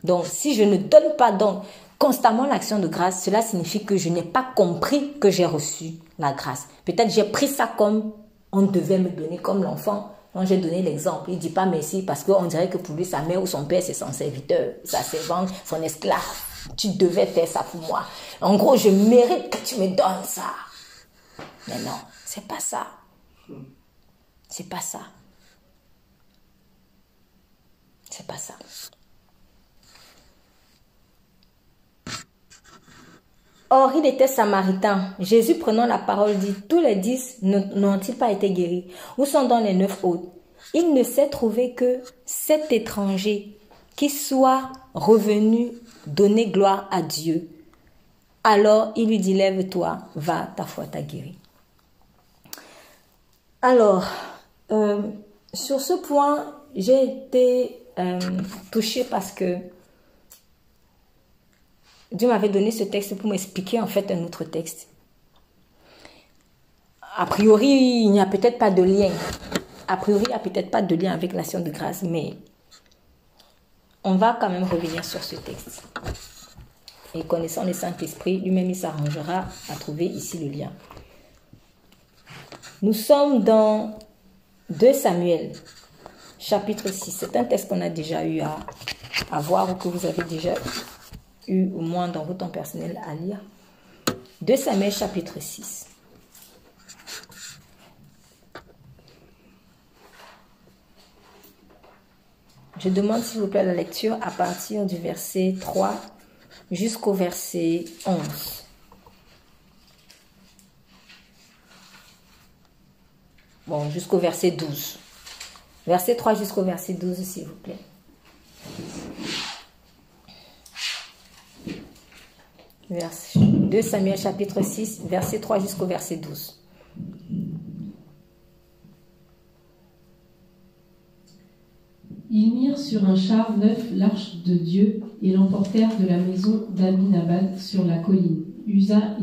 Donc, si je ne donne pas donc constamment l'action de grâce, cela signifie que je n'ai pas compris que j'ai reçu la grâce. Peut-être j'ai pris ça comme on devait me donner, comme l'enfant. Quand j'ai donné l'exemple, il ne dit pas merci parce qu'on dirait que pour lui, sa mère ou son père, c'est son serviteur, sa servante, son esclave. Tu devais faire ça pour moi. En gros, je mérite que tu me donnes ça. Mais non, c'est pas ça. C'est pas ça. C'est pas ça. Or, il était samaritain. Jésus, prenant la parole, dit, tous les 10 n'ont-ils pas été guéris? Où sont donc les 9 autres? Il ne s'est trouvé que 7 étrangers qui soient revenus donner gloire à Dieu. Alors, il lui dit, lève-toi, va, ta foi t'a guéri. Alors, sur ce point, j'ai été touchée parce que Dieu m'avait donné ce texte pour m'expliquer en fait un autre texte. A priori, il n'y a peut-être pas de lien. A priori, il n'y a peut-être pas de lien avec l'action de grâce, mais on va quand même revenir sur ce texte. Et connaissant le Saint-Esprit, lui-même, il s'arrangera à trouver ici le lien. Nous sommes dans 2 Samuel, chapitre 6. C'est un texte qu'on a déjà eu à voir ou que vous avez déjà eu au moins dans votre temps personnel à lire. 2 Samuel, chapitre 6. Je demande s'il vous plaît la lecture à partir du verset 3 jusqu'au verset 11. Bon, jusqu'au verset 12. Verset 3 jusqu'au verset 12, s'il vous plaît. Verset 2 Samuel chapitre 6, verset 3 jusqu'au verset 12. Ils mirent sur un char neuf l'arche de Dieu et l'emportèrent de la maison d'Abinadab sur la colline. Uza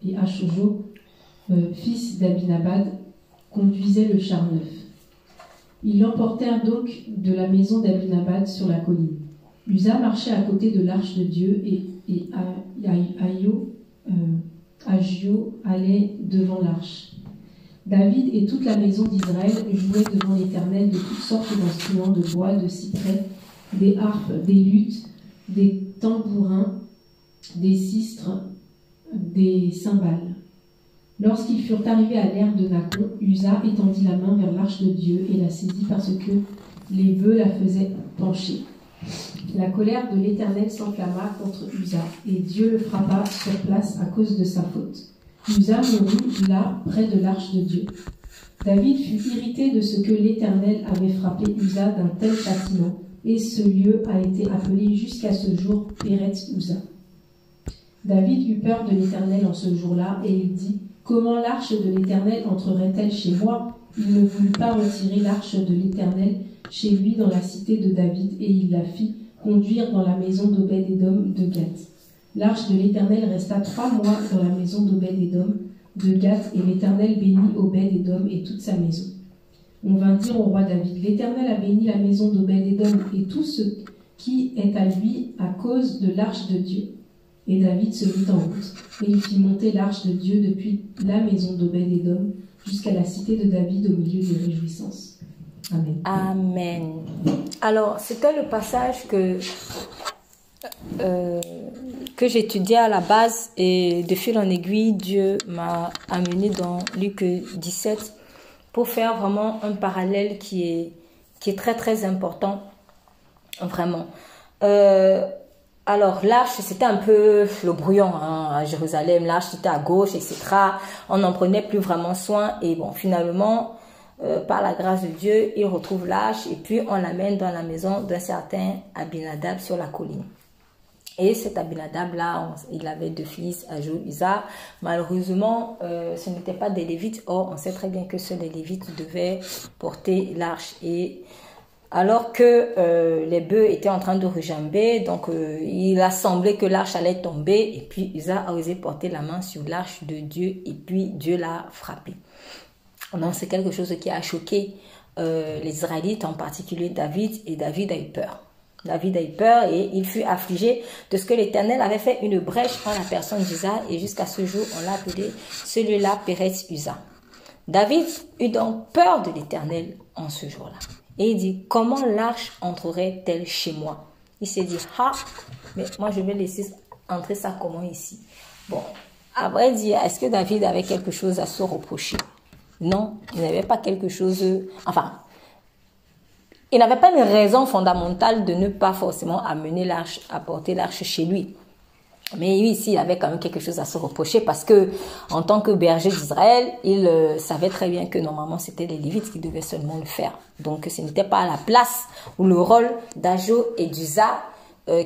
et Ashojo, fils d'Abinadab, conduisaient le char neuf. Ils l'emportèrent donc de la maison d'Abinadab sur la colline. Uza marchait à côté de l'arche de Dieu et Agio allait devant l'arche. David et toute la maison d'Israël jouaient devant l'Éternel de toutes sortes d'instruments de bois, de cyprès, des harpes, des luttes, des tambourins, des sistres, des cymbales. Lorsqu'ils furent arrivés à l'ère de Nacon, Uza étendit la main vers l'arche de Dieu et la saisit parce que les bœufs la faisaient pencher. La colère de l'Éternel s'enflamma contre Uza, et Dieu le frappa sur place à cause de sa faute. Uza mourut là, près de l'arche de Dieu. David fut irrité de ce que l'Éternel avait frappé Uza d'un tel châtiment, et ce lieu a été appelé jusqu'à ce jour Péretz Uza. David eut peur de l'Éternel en ce jour-là, et il dit, « Comment l'arche de l'Éternel entrerait-elle chez moi ?» Il ne voulut pas retirer l'arche de l'Éternel chez lui dans la cité de David, et il la fit conduire dans la maison d'Obed-Édom de Gath. L'arche de l'Éternel resta 3 mois dans la maison d'Obed-Édom de Gath, et l'Éternel bénit Obed-Édom et toute sa maison. On vint dire au roi David, l'Éternel a béni la maison d'Obed-Édom et tout ce qui est à lui à cause de l'arche de Dieu. Et David se mit en route, et il fit monter l'arche de Dieu depuis la maison d'Obed-Édom jusqu'à la cité de David au milieu des réjouissances. Amen. Amen. Alors, c'était le passage que j'étudiais à la base et de fil en aiguille, Dieu m'a amené dans Luc 17 pour faire vraiment un parallèle qui est très très important, vraiment. Alors l'arche, c'était un peu le brouillon hein, à Jérusalem, l'arche était à gauche, etc. On n'en prenait plus vraiment soin et bon, finalement, par la grâce de Dieu, il retrouve l'arche et puis on l'amène dans la maison d'un certain Abinadab sur la colline. Et cet Abinadab-là, il avait 2 fils, Ajour, Uza. Malheureusement, ce n'était pas des Lévites. Or, on sait très bien que seuls les Lévites devaient porter l'arche. Et alors que les bœufs étaient en train de rejamber, donc il a semblé que l'arche allait tomber. Et puis, Uza a osé porter la main sur l'arche de Dieu. Et puis, Dieu l'a frappé. Donc, c'est quelque chose qui a choqué les Israélites, en particulier David. Et David a eu peur. David a eu peur et il fut affligé de ce que l'Éternel avait fait une brèche en la personne d'Uza et jusqu'à ce jour, on l'a appelé celui-là Pérez Uza. David eut donc peur de l'Éternel en ce jour-là. Et il dit, comment l'arche entrerait-elle chez moi? Il s'est dit, ah, mais moi je vais laisser entrer ça comment ici? Bon, à vrai dire, est-ce que David avait quelque chose à se reprocher? Non, il n'avait pas quelque chose, il n'avait pas une raison fondamentale de ne pas forcément amener l'arche, apporter l'arche chez lui. Mais lui, ici, il avait quand même quelque chose à se reprocher parce que, en tant que berger d'Israël, il savait très bien que normalement, c'était les Lévites qui devaient seulement le faire. Donc, ce n'était pas à la place ou le rôle d'Ajo et d'Uza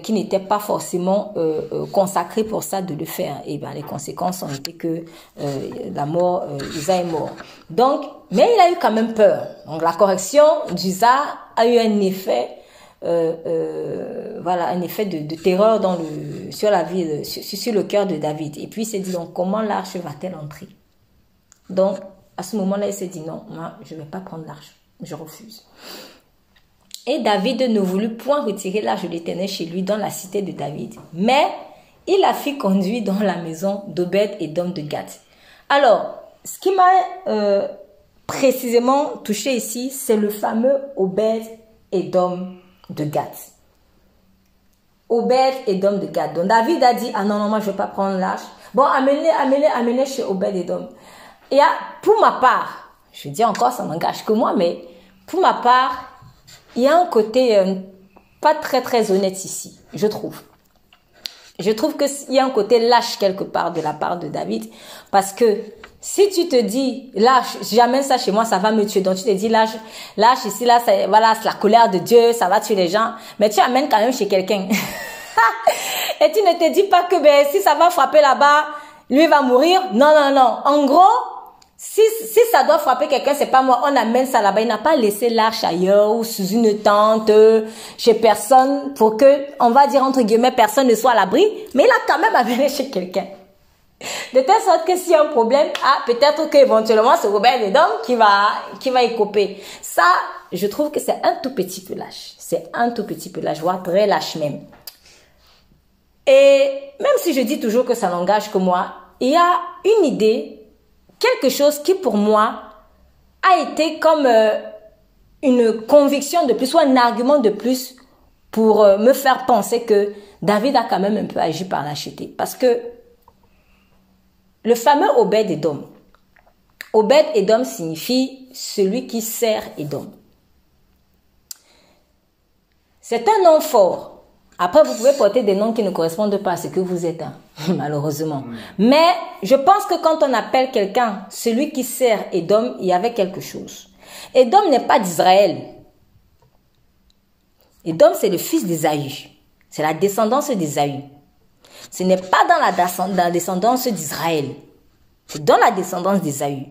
qui n'étaient pas forcément consacrés pour ça de le faire. Et bien, les conséquences ont été que la mort, Uza est mort. Donc, mais il a eu quand même peur. Donc, la correction d'Uza a eu un effet, voilà, un effet de terreur sur la vie, sur le cœur de David. Et puis, il s'est dit, donc, comment l'arche va-t-elle entrer? Donc, à ce moment-là, il s'est dit, non, moi, je ne vais pas prendre l'arche. Je refuse. Et David ne voulut point retirer l'arche de l'Éternel chez lui dans la cité de David. Mais il la fit conduire dans la maison d'Obed et d'Om de Gath. Alors, ce qui m'a précisément touché ici, c'est le fameux Obed et d'Om de Gath. Obed et d'Om de Gath. Donc David a dit, ah non, non, moi je ne vais pas prendre l'arche. Bon, amenez chez Obed et d'Om. Et pour ma part, je dis encore, ça n'engage que moi, mais pour ma part, il y a un côté pas très très honnête ici, je trouve. Je trouve qu'il y a un côté lâche quelque part de la part de David. Parce que si tu te dis, lâche, j'amène ça chez moi, ça va me tuer. Donc tu te dis, lâche ici, là, voilà, c'est la colère de Dieu, ça va tuer les gens. Mais tu amènes quand même chez quelqu'un. Et tu ne te dis pas que ben, si ça va frapper là-bas, lui va mourir. Non, non, non. En gros, si ça doit frapper quelqu'un, c'est pas moi, on amène ça là-bas. Il n'a pas laissé l'arche ailleurs ou sous une tente, chez personne, pour que, on va dire entre guillemets, personne ne soit à l'abri. Mais il a quand même amené chez quelqu'un. De telle sorte que s'il y a un problème, peut-être qu'éventuellement c'est Robert Edom qui va écoper. Ça, je trouve que c'est un tout petit peu lâche. C'est un tout petit peu lâche, voire très lâche même. Et même si je dis toujours que ça n'engage que moi, il y a une idée, quelque chose qui pour moi a été comme une conviction de plus ou un argument de plus pour me faire penser que David a quand même un peu agi par lâcheté. Parce que le fameux Obed Edom, Obed Edom signifie celui qui sert Edom. C'est un nom fort. Après, vous pouvez porter des noms qui ne correspondent pas à ce que vous êtes, hein, malheureusement. Mais je pense que quand on appelle quelqu'un celui qui sert Edom, il y avait quelque chose. Edom n'est pas d'Israël. Edom, c'est le fils d'Ésaü. C'est la descendance d'Ésaü. Ce n'est pas dans la descendance d'Israël. C'est dans la descendance d'Ésaü.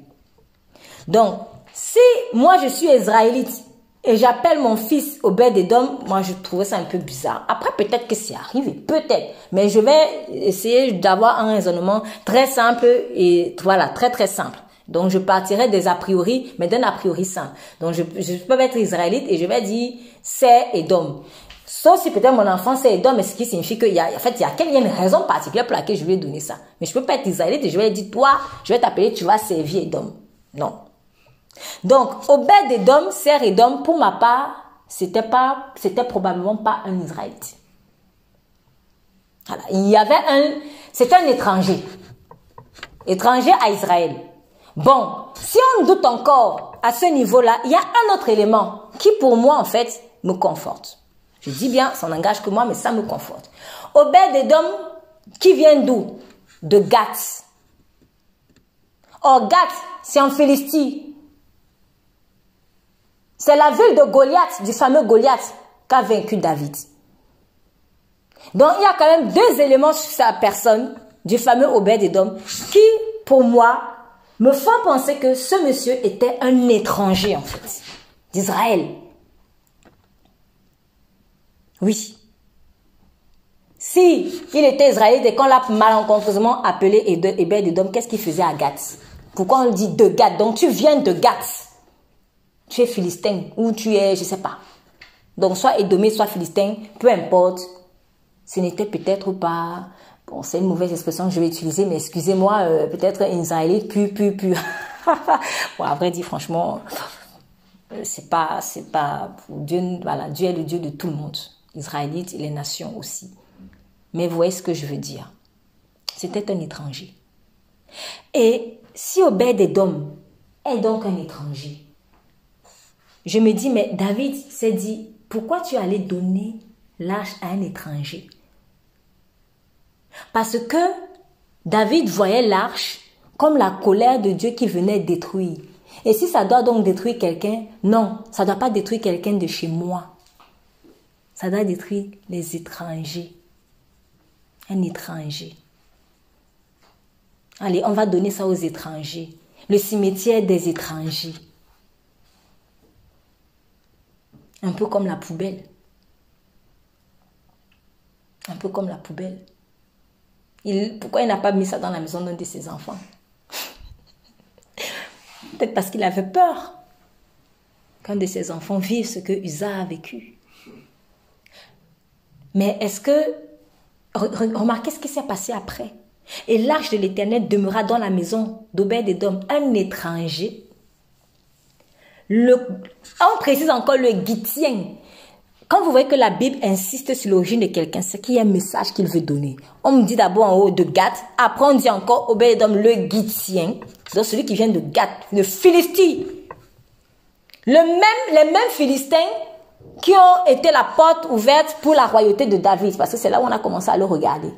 Donc, si moi je suis israélite et j'appelle mon fils Obed Edom, moi je trouvais ça un peu bizarre. Après, peut-être que c'est arrivé, peut-être. Mais je vais essayer d'avoir un raisonnement très simple et voilà, très très simple. Donc, je partirai des a priori, mais d'un a priori simple. Donc, je peux être israélite et je vais dire c'est Edom. Sauf si peut-être mon enfant c'est Edom, mais ce qui signifie qu'il y a, en fait, il y a une raison particulière pour laquelle je lui ai donné ça. Mais je peux pas être israélite et je vais lui dire, toi, je vais t'appeler, tu vas servir Edom. Non. Donc, Obed Edom, sert Edom, pour ma part, c'était probablement pas un Israélite. Voilà. C'était un étranger. Étranger à Israël. Bon, si on doute encore à ce niveau-là, il y a un autre élément qui pour moi en fait me conforte. Je dis bien, ça n'engage que moi, mais ça me conforte. Obed-Édom, qui vient d'où? De Gath. Or, Gath, c'est en Philistie. C'est la ville de Goliath, du fameux Goliath, qu'a vaincu David. Donc, il y a quand même deux éléments sur sa personne, du fameux Obed-Édom, qui, pour moi, me font penser que ce monsieur était un étranger, en fait, d'Israël. Oui. Si il était israélite et qu'on l'a malencontreusement appelé Obed-Édom, qu'est-ce qu'il faisait à Gath? Pourquoi on dit de Gath? Donc, tu viens de Gath. Tu es philistin ou tu es, je ne sais pas. Donc, soit édomé, soit philistin, peu importe. Ce n'était peut-être pas... Bon, c'est une mauvaise expression que je vais utiliser, mais excusez-moi, peut-être un israélite pur. Bon, à vrai dire, franchement, c'est pas pour Dieu, voilà, Dieu est le Dieu de tout le monde. Israélite et les nations aussi. Mais vous voyez ce que je veux dire. C'était un étranger. Et si Obed-Édom est donc un étranger, je me dis, mais David s'est dit, pourquoi tu allais donner l'arche à un étranger? Parce que David voyait l'arche comme la colère de Dieu qui venait détruire. Et si ça doit donc détruire quelqu'un, non, ça ne doit pas détruire quelqu'un de chez moi. Ça doit détruire les étrangers. Un étranger. Allez, on va donner ça aux étrangers. Le cimetière des étrangers. Un peu comme la poubelle. Un peu comme la poubelle. Pourquoi il n'a pas mis ça dans la maison d'un de ses enfants? Peut-être parce qu'il avait peur qu'un de ses enfants vive ce que Uza a vécu. Mais est-ce que... Remarquez ce qui s'est passé après. Et l'arche de l'Éternel demeura dans la maison d'Obed-Édom, un étranger. On précise encore le Gittien. Quand vous voyez que la Bible insiste sur l'origine de quelqu'un, c'est qu'il y a un message qu'il veut donner. On me dit d'abord en haut de Gath, après on dit encore Obed-Édom le Gittien, donc celui qui vient de Gath, le Philistie. Les mêmes Philistins qui ont été la porte ouverte pour la royauté de David, parce que c'est là où on a commencé à le regarder.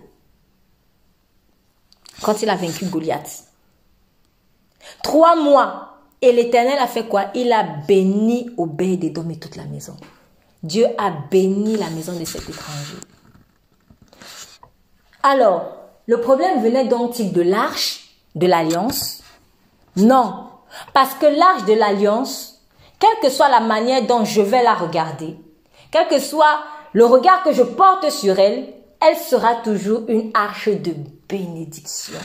Quand il a vaincu Goliath. 3 mois. Et l'Éternel a fait quoi? Il a béni Obed-Édom et toute la maison. Dieu a béni la maison de cet étranger. Alors, le problème venait donc-il de l'arche de l'alliance? Non. Parce que l'arche de l'alliance, quelle que soit la manière dont je vais la regarder, quel que soit le regard que je porte sur elle, elle sera toujours une arche de bénédiction.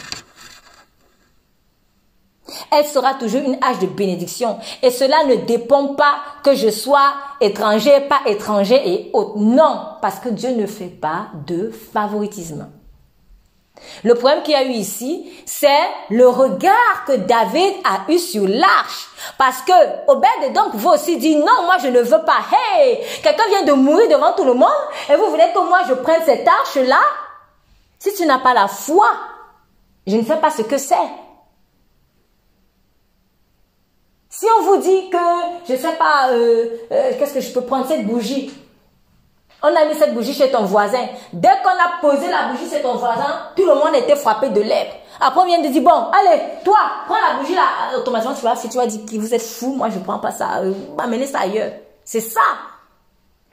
Elle sera toujours une arche de bénédiction. Et cela ne dépend pas que je sois étranger, pas étranger et autre. Non, parce que Dieu ne fait pas de favoritisme. Le problème qu'il y a eu ici, c'est le regard que David a eu sur l'arche. Parce que Obed-Édom pouvait aussi dire, non, moi je ne veux pas. Hey, quelqu'un vient de mourir devant tout le monde et vous voulez que moi je prenne cette arche-là? Si tu n'as pas la foi, je ne sais pas ce que c'est. Si on vous dit que, je ne sais pas, qu'est-ce que je peux prendre, cette bougie. On a mis cette bougie chez ton voisin. Dès qu'on a posé la bougie chez ton voisin, tout le monde était frappé de lèpre. Après, on vient de dire, bon, allez, toi, prends la bougie là. Automatiquement, tu vas, si tu vas dire que vous êtes fou, moi je ne prends pas ça. Amenez ça ailleurs. C'est ça.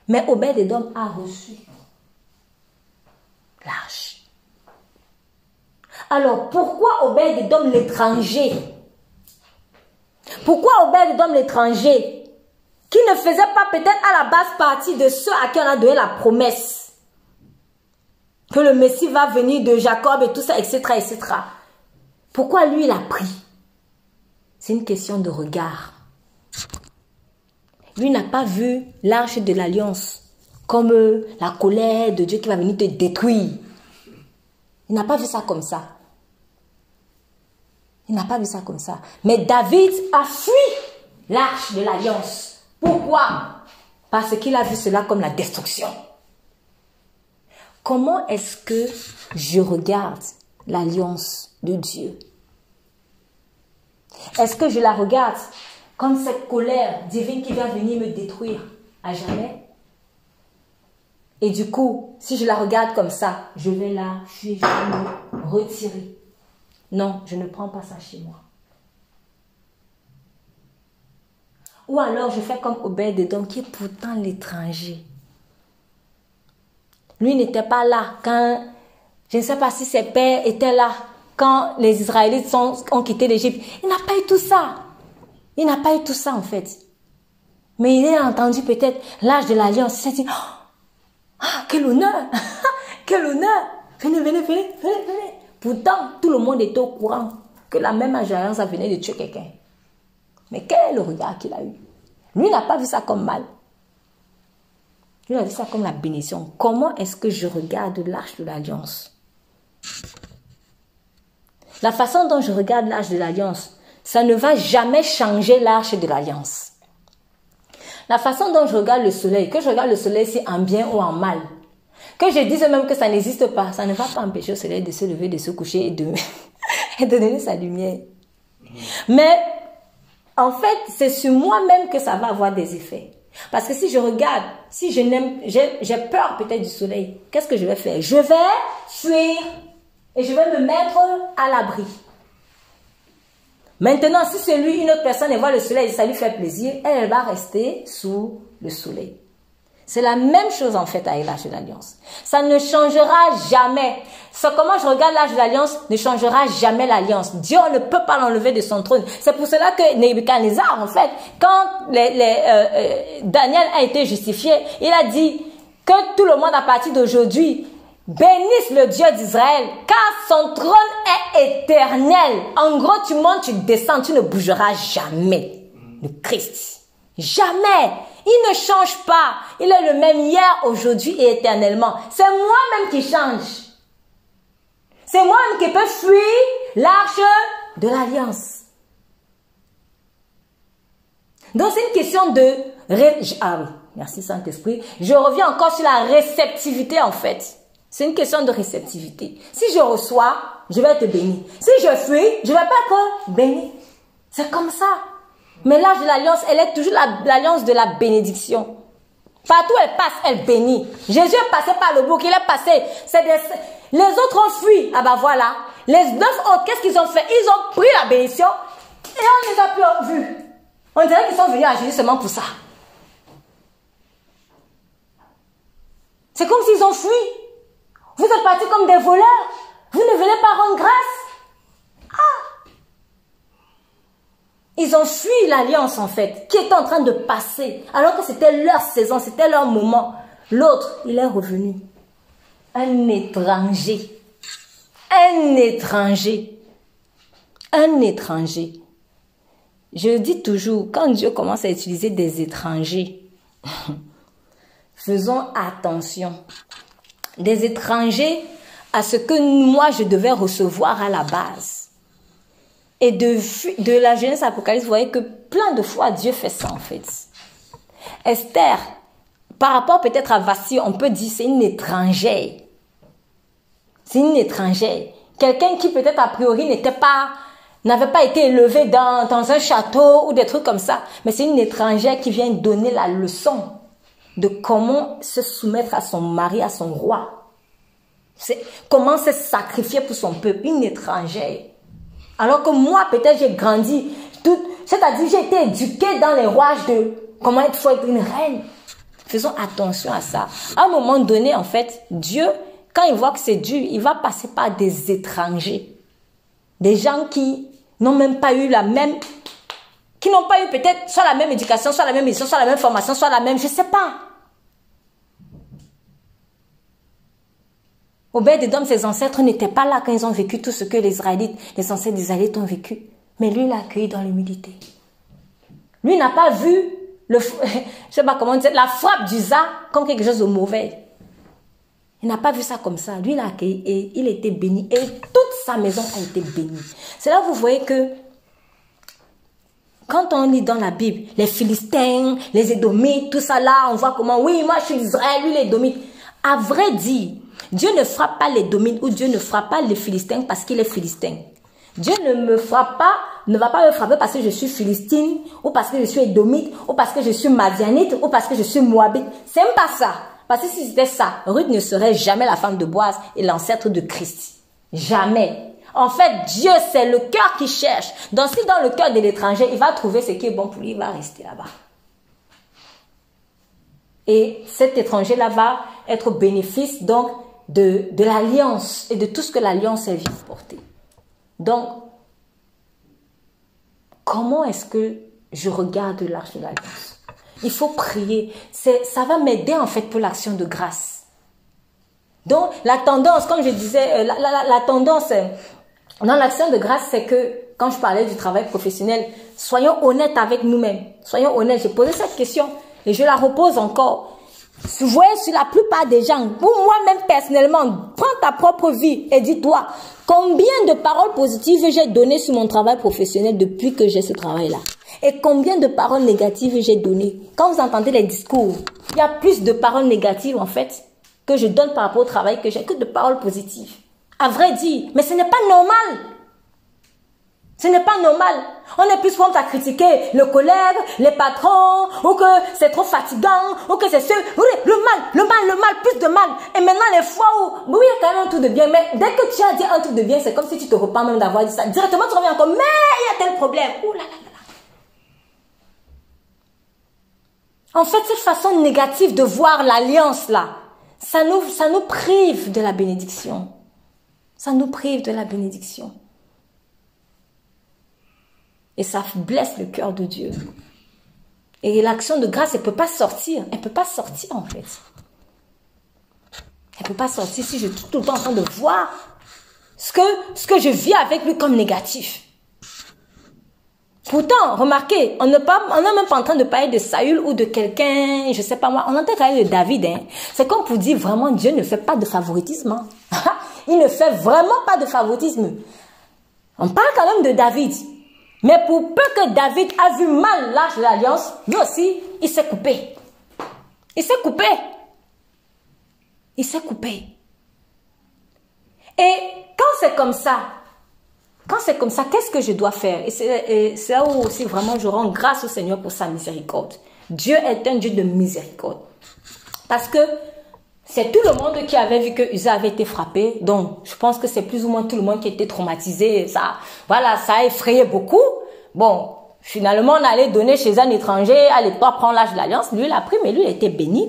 Mais Obed-Édom a reçu l'arche. Alors, pourquoi Obed-Édom l'étranger? Pourquoi Obed-Édom l'étranger, qui ne faisait pas peut-être à la base partie de ceux à qui on a donné la promesse que le Messie va venir de Jacob et tout ça, etc., etc. Pourquoi lui, il a pris? C'est une question de regard. Lui n'a pas vu l'arche de l'alliance comme la colère de Dieu qui va venir te détruire. Il n'a pas vu ça comme ça. Il n'a pas vu ça comme ça. Mais David a fui l'arche de l'alliance. Pourquoi? Parce qu'il a vu cela comme la destruction. Comment est-ce que je regarde l'alliance de Dieu? est-ce que je la regarde comme cette colère divine qui va venir me détruire à jamais? Et du coup, si je la regarde comme ça, je vais la fuir, je vais me retirer. Non, je ne prends pas ça chez moi. Ou alors, je fais comme Obed-Édom, qui est pourtant l'étranger. Lui n'était pas là quand, je ne sais pas si ses pères étaient là quand les Israélites ont quitté l'Égypte. Il n'a pas eu tout ça. Il n'a pas eu tout ça en fait. Mais il a entendu peut-être l'âge de l'alliance. Il s'est dit, oh, quel honneur, quel honneur. Venez, venez, venez, venez, venez. Pourtant, tout le monde était au courant que la même alliance venait de tuer quelqu'un. Mais quel est le regard qu'il a eu? Lui n'a pas vu ça comme mal. Lui a vu ça comme la bénédiction. Comment est-ce que je regarde l'arche de l'alliance? La façon dont je regarde l'arche de l'alliance, ça ne va jamais changer l'arche de l'alliance. La façon dont je regarde le soleil, que je regarde le soleil si en bien ou en mal, que je dise même que ça n'existe pas, ça ne va pas empêcher au soleil de se lever, de se coucher et de, et de donner sa lumière. Mais en fait, c'est sur moi-même que ça va avoir des effets. Parce que si je regarde, si je n'aime, j'ai peur peut-être du soleil, qu'est-ce que je vais faire? Je vais fuir et je vais me mettre à l'abri. Maintenant, si c'est lui, une autre personne, elle voit le soleil et ça lui fait plaisir, elle va rester sous le soleil. C'est la même chose en fait avec l'Arche de l'Alliance. Ça ne changera jamais. Comment je regarde l'Arche de l'Alliance ne changera jamais l'Alliance. Dieu ne peut pas l'enlever de son trône. C'est pour cela que Nebuchadnezzar, en fait, quand Daniel a été justifié, il a dit que tout le monde à partir d'aujourd'hui bénisse le Dieu d'Israël, car son trône est éternel. En gros, tu montes, tu descends, tu ne bougeras jamais. Le Christ. Jamais. Il ne change pas. Il est le même hier, aujourd'hui et éternellement. C'est moi-même qui change. C'est moi-même qui peux fuir l'arche de l'alliance. Donc c'est une question de... Ah oui, merci Saint-Esprit. Je reviens encore sur la réceptivité en fait. C'est une question de réceptivité. Si je reçois, je vais être béni. Si je fuis, je ne vais pas être béni. C'est comme ça. Mais l'âge de l'alliance, elle est toujours l'alliance de la bénédiction. Partout elle passe, elle bénit. Jésus est passé par le bouc, il est passé. Les autres ont fui. Ah ben voilà. Les 9 autres, qu'est-ce qu'ils ont fait? Ils ont pris la bénédiction et on les a plus vus. On dirait qu'ils sont venus à Jésus seulement pour ça. C'est comme s'ils ont fui. Vous êtes partis comme des voleurs. Vous ne venez pas rendre grâce. Ils ont fui l'alliance en fait, qui était en train de passer, alors que c'était leur saison, c'était leur moment. L'autre, il est revenu. Un étranger. Un étranger. Un étranger. Je dis toujours, quand Dieu commence à utiliser des étrangers, faisons attention. Des étrangers à ce que moi je devais recevoir à la base. Et de la Genèse Apocalypse, vous voyez que plein de fois, Dieu fait ça en fait. Esther, par rapport peut-être à Vasti, on peut dire c'est une étrangère. C'est une étrangère. Quelqu'un qui peut-être a priori n'avait pas été élevé dans un château ou des trucs comme ça. Mais c'est une étrangère qui vient donner la leçon de comment se soumettre à son mari, à son roi. Comment se sacrifier pour son peuple. Une étrangère. Alors que moi, peut-être, j'ai grandi, c'est-à-dire j'ai été éduquée dans les rouages de comment il faut être une reine. Faisons attention à ça. À un moment donné, en fait, Dieu, quand il voit que c'est dur, il va passer par des étrangers. Des gens qui n'ont même pas eu qui n'ont pas eu peut-être soit la même éducation, soit la même mission, soit la même formation, soit la même, je ne sais pas. Obed-Édom, ses ancêtres n'étaient pas là quand ils ont vécu tout ce que les ancêtres des Israélites ont vécu. Mais lui, il l'a accueilli dans l'humilité. Lui n'a pas vu, je sais pas comment dire, la frappe d'Uza comme quelque chose de mauvais. Il n'a pas vu ça comme ça. Lui, il l'a accueilli et il était béni. Et toute sa maison a été bénie. C'est là que vous voyez que quand on lit dans la Bible, les Philistins, les Édomites, tout ça là, on voit comment, oui, moi je suis d'Israël, lui les Édomites. À vrai dire, Dieu ne frappe pas les Édomites ou Dieu ne frappe pas les Philistins parce qu'il est Philistin. Dieu ne me frappe pas, ne va pas me frapper parce que je suis philistine, ou parce que je suis édomite, ou parce que je suis madianite, ou parce que je suis moabite. C'est même pas ça. Parce que si c'était ça, Ruth ne serait jamais la femme de Boaz et l'ancêtre de Christ. Jamais. En fait, Dieu, c'est le cœur qui cherche. Donc si dans le cœur de l'étranger, il va trouver ce qui est bon pour lui, il va rester là-bas. Et cet étranger-là va être au bénéfice donc de l'alliance et de tout ce que l'alliance est venue porter. Donc, comment est-ce que je regarde l'arche de l'alliance? Il faut prier. Ça va m'aider en fait pour l'action de grâce. Donc, la tendance, comme je disais, la tendance dans l'action de grâce, c'est que, quand je parlais du travail professionnel, soyons honnêtes avec nous-mêmes. Soyons honnêtes. J'ai posé cette question et je la repose encore. Vous voyez, sur la plupart des gens, ou moi-même personnellement, prends ta propre vie et dis-toi, combien de paroles positives j'ai données sur mon travail professionnel depuis que j'ai ce travail-là? Et combien de paroles négatives j'ai données? Quand vous entendez les discours, il y a plus de paroles négatives en fait que je donne par rapport au travail que j'ai que de paroles positives. À vrai dire, mais ce n'est pas normal. Ce n'est pas normal. On est plus prompt à critiquer le collègue, les patrons, ou que c'est trop fatigant, ou que c'est ce... Le mal, plus de mal. Et maintenant, les fois où... Oui, il y a quand même un truc de bien, mais dès que tu as dit un truc de bien, c'est comme si tu te repens même d'avoir dit ça. Directement, tu reviens encore, mais il y a tel problème. Ouh là là là. En fait, cette façon négative de voir l'alliance là, ça nous prive de la bénédiction. Ça nous prive de la bénédiction. Et ça blesse le cœur de Dieu. Et l'action de grâce, elle ne peut pas sortir. Elle ne peut pas sortir en fait. Elle ne peut pas sortir si je suis tout le temps en train de voir ce que je vis avec lui comme négatif. Pourtant, remarquez, on n'est même pas en train de parler de Saül ou de quelqu'un, je ne sais pas moi, on entend parler de David. Hein. C'est comme pour dire vraiment, Dieu ne fait pas de favoritisme. Hein. Il ne fait vraiment pas de favoritisme. On parle quand même de David. Mais pour peu que David a vu mal l'arche de l'alliance, lui aussi, il s'est coupé. Il s'est coupé. Il s'est coupé. Et quand c'est comme ça, qu'est-ce que je dois faire? Et c'est là où aussi vraiment je rends grâce au Seigneur pour sa miséricorde. Dieu est un Dieu de miséricorde. Parce que c'est tout le monde qui avait vu que Uza avait été frappé. Donc, je pense que c'est plus ou moins tout le monde qui était traumatisé. Ça a effrayé beaucoup. Bon, finalement, on allait donner chez un étranger, allez pas prendre l'âge de l'alliance. Lui, il a pris, mais lui, il était béni.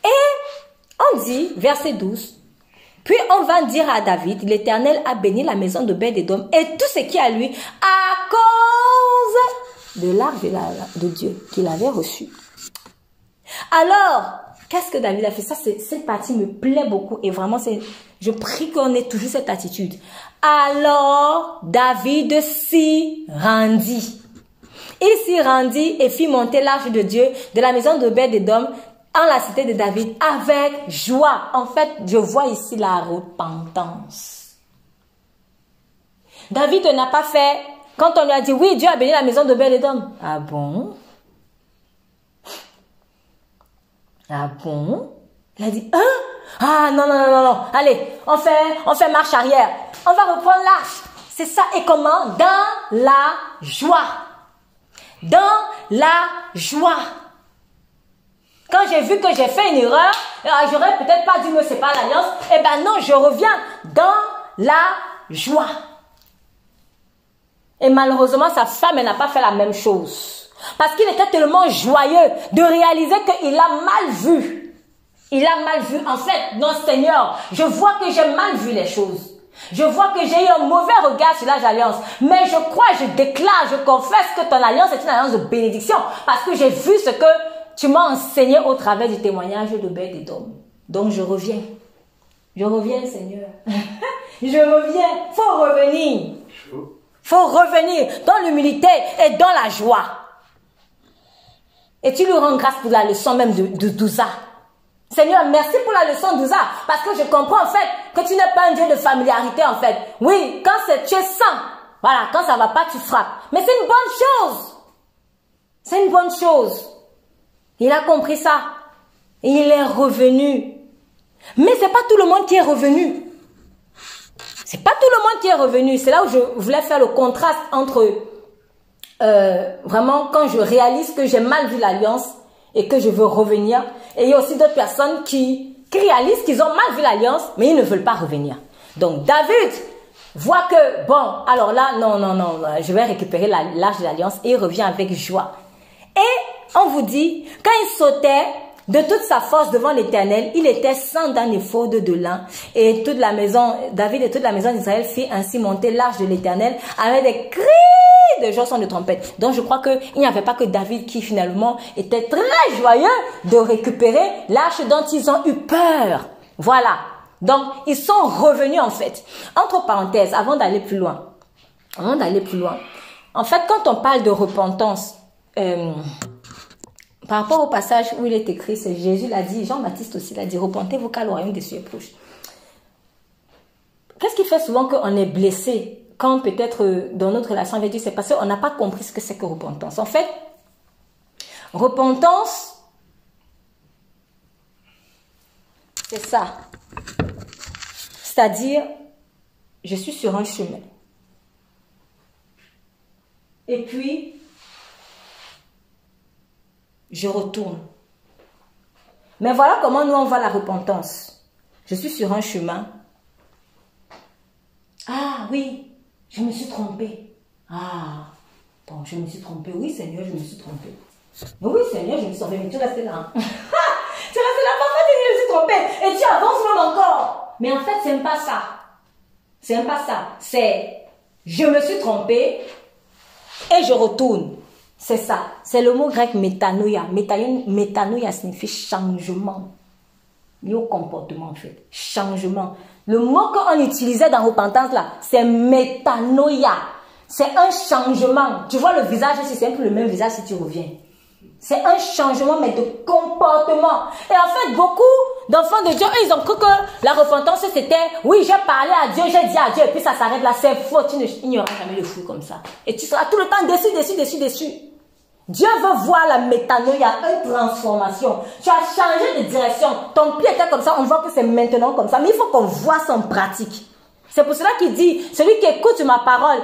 Et on dit, verset 12, puis on va dire à David, l'Éternel a béni la maison de Obed-Édom et tout ce qui est à lui à cause de l'arche de Dieu qu'il avait reçu. Alors, qu'est-ce que David a fait? Ça, cette partie me plaît beaucoup et vraiment, je prie qu'on ait toujours cette attitude. Alors, David s'y rendit. Il s'y rendit et fit monter l'arche de Dieu de la maison d'Obed-Édom en la cité de David avec joie. En fait, je vois ici la repentance. David n'a pas fait, quand on lui a dit, oui, Dieu a béni la maison d'Obed-Édom. Ah bon? Ah bon? Il a dit, hein? Ah non, non, non, non, allez, on fait marche arrière. On va reprendre l'arche. C'est ça. Et comment? Dans la joie. Dans la joie. Quand j'ai vu que j'ai fait une erreur, j'aurais peut-être pas dû me séparer l'alliance. Eh ben non, je reviens dans la joie. Et malheureusement, sa femme, elle n'a pas fait la même chose. Parce qu'il était tellement joyeux de réaliser qu'il a mal vu. Il a mal vu. En fait, non Seigneur, je vois que j'ai mal vu les choses. Je vois que j'ai eu un mauvais regard sur l'âge d'alliance. Mais je crois, je déclare, je confesse que ton alliance est une alliance de bénédiction. Parce que j'ai vu ce que tu m'as enseigné au travers du témoignage d'Obed-Édom. Donc je reviens. Je reviens, Seigneur. Je reviens. Faut revenir. Faut revenir dans l'humilité et dans la joie. Et tu lui rends grâce pour la leçon même de Douza. Seigneur, merci pour la leçon d'Ouza, parce que je comprends en fait que tu n'es pas un Dieu de familiarité en fait. Oui, quand tu es saint, voilà, quand ça va pas, tu frappes. Mais c'est une bonne chose. C'est une bonne chose. Il a compris ça. Et il est revenu. Mais c'est pas tout le monde qui est revenu. C'est pas tout le monde qui est revenu. C'est là où je voulais faire le contraste entre vraiment quand je réalise que j'ai mal vu l'alliance et que je veux revenir. Et il y a aussi d'autres personnes qui réalisent qu'ils ont mal vu l'alliance, mais ils ne veulent pas revenir. Donc David voit que, bon, alors là, non, je vais récupérer l'arche de l'alliance et il revient avec joie. Et on vous dit, quand il sautait de toute sa force devant l'Éternel, il était sans d'un éphod de lin. Et toute la maison, David et toute la maison d'Israël fit ainsi monter l'arche de l'Éternel avec des cris de joie, son de trompette. Donc je crois qu'il n'y avait pas que David qui finalement était très joyeux de récupérer l'arche dont ils ont eu peur. Voilà. Donc ils sont revenus en fait. Entre parenthèses, avant d'aller plus loin. En fait, quand on parle de repentance, par rapport au passage où il est écrit, c'est Jésus l'a dit, Jean-Baptiste aussi l'a dit, repentez-vous car le royaume des cieux est proche. Qu'est-ce qui fait souvent qu'on est blessé quand peut-être dans notre relation avec Dieu, c'est parce qu'on n'a pas compris ce que c'est que repentance. En fait, repentance, c'est ça. C'est-à-dire, je suis sur un chemin. Et puis, je retourne. Mais voilà comment nous on voit la repentance. Je suis sur un chemin. Ah oui, je me suis trompée. Ah, bon, je me suis trompée. Oui, Seigneur, je me suis trompée. Oui, Seigneur, je me suis trompée. Mais tu restes là. Tu restes là, parfois tu dis, je me suis trompée. Et tu avances même encore. Mais en fait, c'est même pas ça. C'est même pas ça. C'est, je me suis trompée et je retourne. C'est ça. C'est le mot grec métanoïa. Métanoïa signifie changement. Lié au comportement en fait. Changement. Le mot qu'on utilisait dans repentance là, c'est métanoïa. C'est un changement. Tu vois le visage ici, c'est un peu le même visage si tu reviens. C'est un changement mais de comportement. Et en fait, beaucoup d'enfants de Dieu, eux, ils ont cru que la repentance c'était, oui, j'ai parlé à Dieu, j'ai dit à Dieu, et puis ça s'arrête là, c'est faux. Il n'y aura jamais de fou comme ça. Et tu seras tout le temps déçu. Dieu veut voir la métanoïa, une transformation. Tu as changé de direction. Ton pied était comme ça, on voit que c'est maintenant comme ça. Mais il faut qu'on voit ça en pratique. C'est pour cela qu'il dit, celui qui écoute ma parole,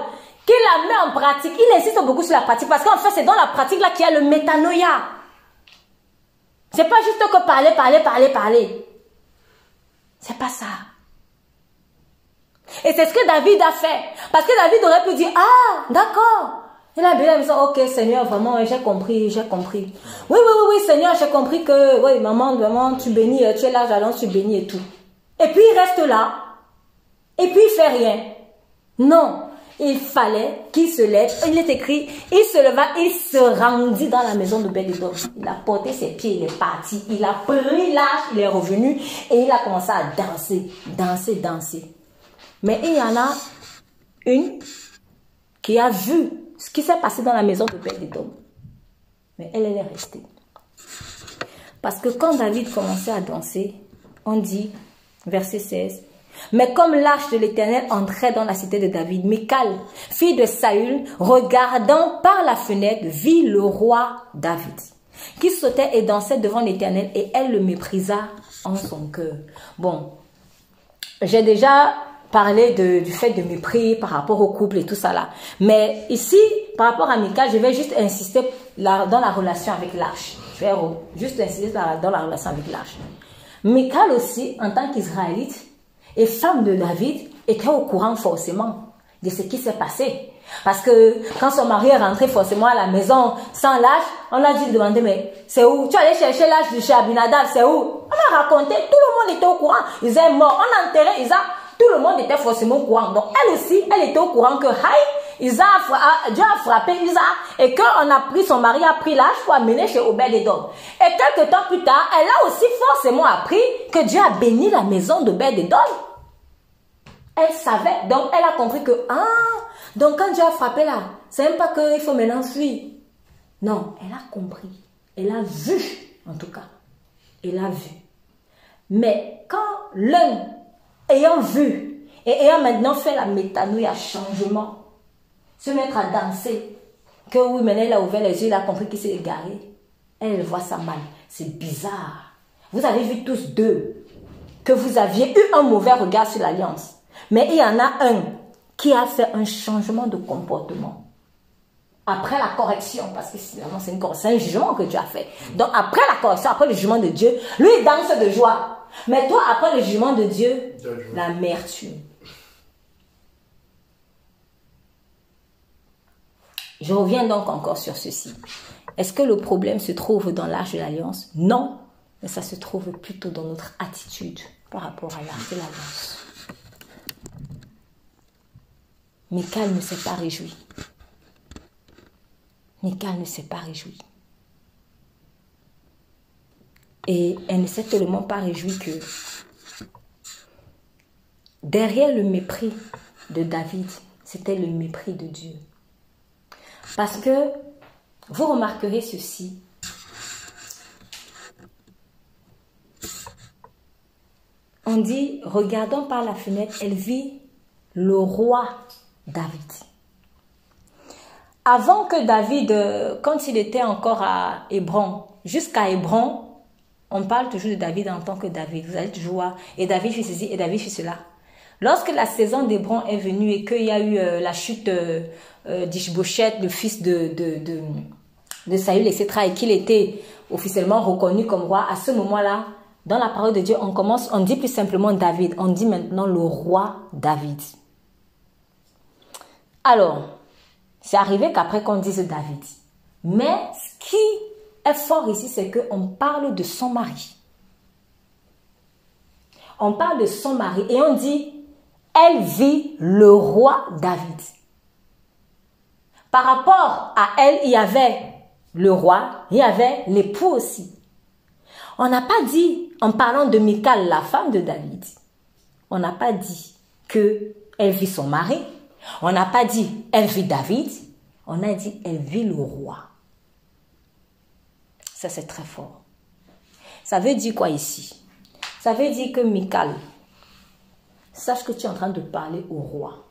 qui la met en pratique, il insiste beaucoup sur la pratique. Parce qu'en fait, c'est dans la pratique là qu'il y a le métanoïa. C'est pas juste que parler. C'est pas ça. Et c'est ce que David a fait. Parce que David aurait pu dire, ah, d'accord. Il a bien dit, ok Seigneur, vraiment, j'ai compris. Oui, Seigneur, j'ai compris que, oui, maman, tu bénis, tu es là, j'annonce, tu bénis et tout. Et puis il reste là, et puis il fait rien. Non, il fallait qu'il se lève, il est écrit, il se leva, il se rendit dans la maison de Obed-Édom. Il a porté ses pieds, il est parti, il a pris l'arche, il est revenu, et il a commencé à danser. Mais il y en a une qui a vu ce qui s'est passé dans la maison de Obed-Édom. Mais elle est restée. Parce que quand David commençait à danser, on dit, verset 16, « Mais comme l'arche de l'Éternel entrait dans la cité de David, Michal, fille de Saül, regardant par la fenêtre, vit le roi David, qui sautait et dansait devant l'Éternel, et elle le méprisa en son cœur. » Bon, j'ai déjà parler du fait de mépris par rapport au couple et tout ça là. Mais ici, par rapport à Michal, je vais juste insister dans la relation avec l'arche. Je vais juste insister dans la relation avec l'arche. Michal aussi, en tant qu'Israélite et femme de David, était au courant forcément de ce qui s'est passé. Parce que quand son mari est rentré forcément à la maison sans l'arche, on a dû demander, mais c'est où? Tu allais chercher l'arche de chez Abinadab, c'est où? On a raconté, tout le monde était au courant. Ils étaient morts, on a enterré Isaac. Tout le monde était forcément au courant. Donc, elle aussi, elle était au courant que Dieu a frappé Isaac et qu'on a pris, son mari a pris l'arche pour amener chez Obed-Édom. Et quelques temps plus tard, elle a aussi forcément appris que Dieu a béni la maison d'Obed-Édom. Elle savait. Donc, elle a compris que, donc quand Dieu a frappé là, c'est même pas qu'il faut maintenant fuir. Non, elle a compris. Elle a vu, en tout cas. Elle a vu. Mais quand l'un ayant vu et ayant maintenant fait la métanoïa, changement, se mettre à danser, que oui, maintenant elle a ouvert les yeux, il a compris qu'il s'est égaré, elle voit ça mal. C'est bizarre. Vous avez vu tous deux que vous aviez eu un mauvais regard sur l'alliance. Mais il y en a un qui a fait un changement de comportement. Après la correction, parce que finalement c'est un jugement que Dieu a fait. Donc après la correction, après le jugement de Dieu, lui il danse de joie. Mais toi, après le jugement de Dieu, l'amertume. Je reviens donc encore sur ceci. Est-ce que le problème se trouve dans l'Arche de l'Alliance? Non, mais ça se trouve plutôt dans notre attitude par rapport à l'Arche de l'Alliance. Michal ne s'est pas réjoui. Michal ne s'est pas réjouie. Et elle ne s'est tellement pas réjouie que derrière le mépris de David, c'était le mépris de Dieu. Parce que vous remarquerez ceci. On dit, regardant par la fenêtre, elle vit le roi David. Avant que David, quand il était encore à Hébron, jusqu'à Hébron, on parle toujours de David en tant que David. Vous allez toujours voir, et David fit ceci, et David fit cela. Lorsque la saison d'Hébron est venue et qu'il y a eu la chute d'Ishbosheth, le fils de Saül, etc., et qu'il était officiellement reconnu comme roi, à ce moment-là, dans la parole de Dieu, on dit plus simplement David, on dit maintenant le roi David. Alors, c'est arrivé qu'après qu'on dise David. Mais ce qui est fort ici, c'est qu'on parle de son mari. On parle de son mari et on dit, elle vit le roi David. Par rapport à elle, il y avait le roi, il y avait l'époux aussi. On n'a pas dit, en parlant de Michal, la femme de David, on n'a pas dit qu'elle vit son mari. On n'a pas dit, elle vit David. On a dit, elle vit le roi. Ça, c'est très fort. Ça veut dire quoi ici? Ça veut dire que Michal, sache que tu es en train de parler au roi.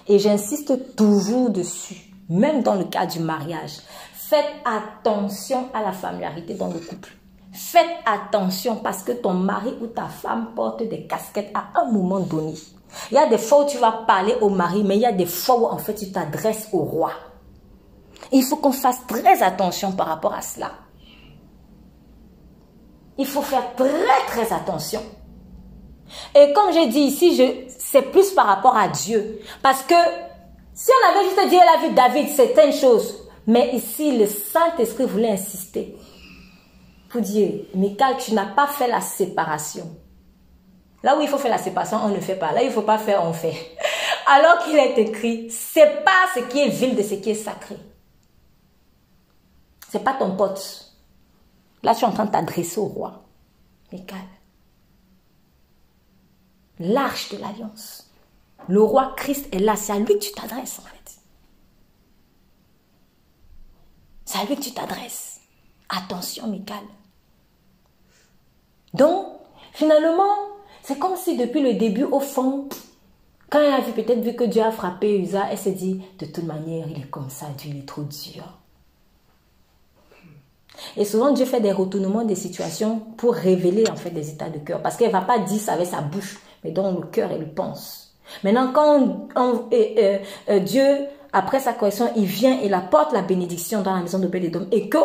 Et j'insiste toujours dessus, même dans le cas du mariage. Faites attention à la familiarité dans le couple. Faites attention parce que ton mari ou ta femme porte des casquettes à un moment donné. Il y a des fois où tu vas parler au mari, mais il y a des fois où en fait tu t'adresses au roi. Il faut qu'on fasse très attention par rapport à cela. Il faut faire très attention. Et comme j'ai dit ici, c'est plus par rapport à Dieu. Parce que si on avait juste dit la vie de David, c'est une chose. Mais ici, le Saint-Esprit voulait insister. Pour dire, Michal, tu n'as pas fait la séparation. Là où il faut faire la séparation, on ne fait pas. Là où il ne faut pas faire, on fait. Alors qu'il est écrit, c'est pas ce qui est vil de ce qui est sacré. C'est pas ton pote. Là, tu es en train de t'adresser au roi. Michal. L'arche de l'alliance. Le roi Christ est là. C'est à lui que tu t'adresses, en fait. C'est à lui que tu t'adresses. Attention, Michal. Donc, finalement, c'est comme si depuis le début, au fond, quand elle a peut-être vu que Dieu a frappé Uza, elle s'est dit, de toute manière, il est comme ça, Dieu il est trop dur. Et souvent, Dieu fait des retournements des situations pour révéler en fait des états de cœur. Parce qu'elle ne va pas dire ça avec sa bouche, mais dans le cœur, elle pense. Maintenant, quand Dieu, après sa correction, il vient et apporte la bénédiction dans la maison de Obed-Édom et que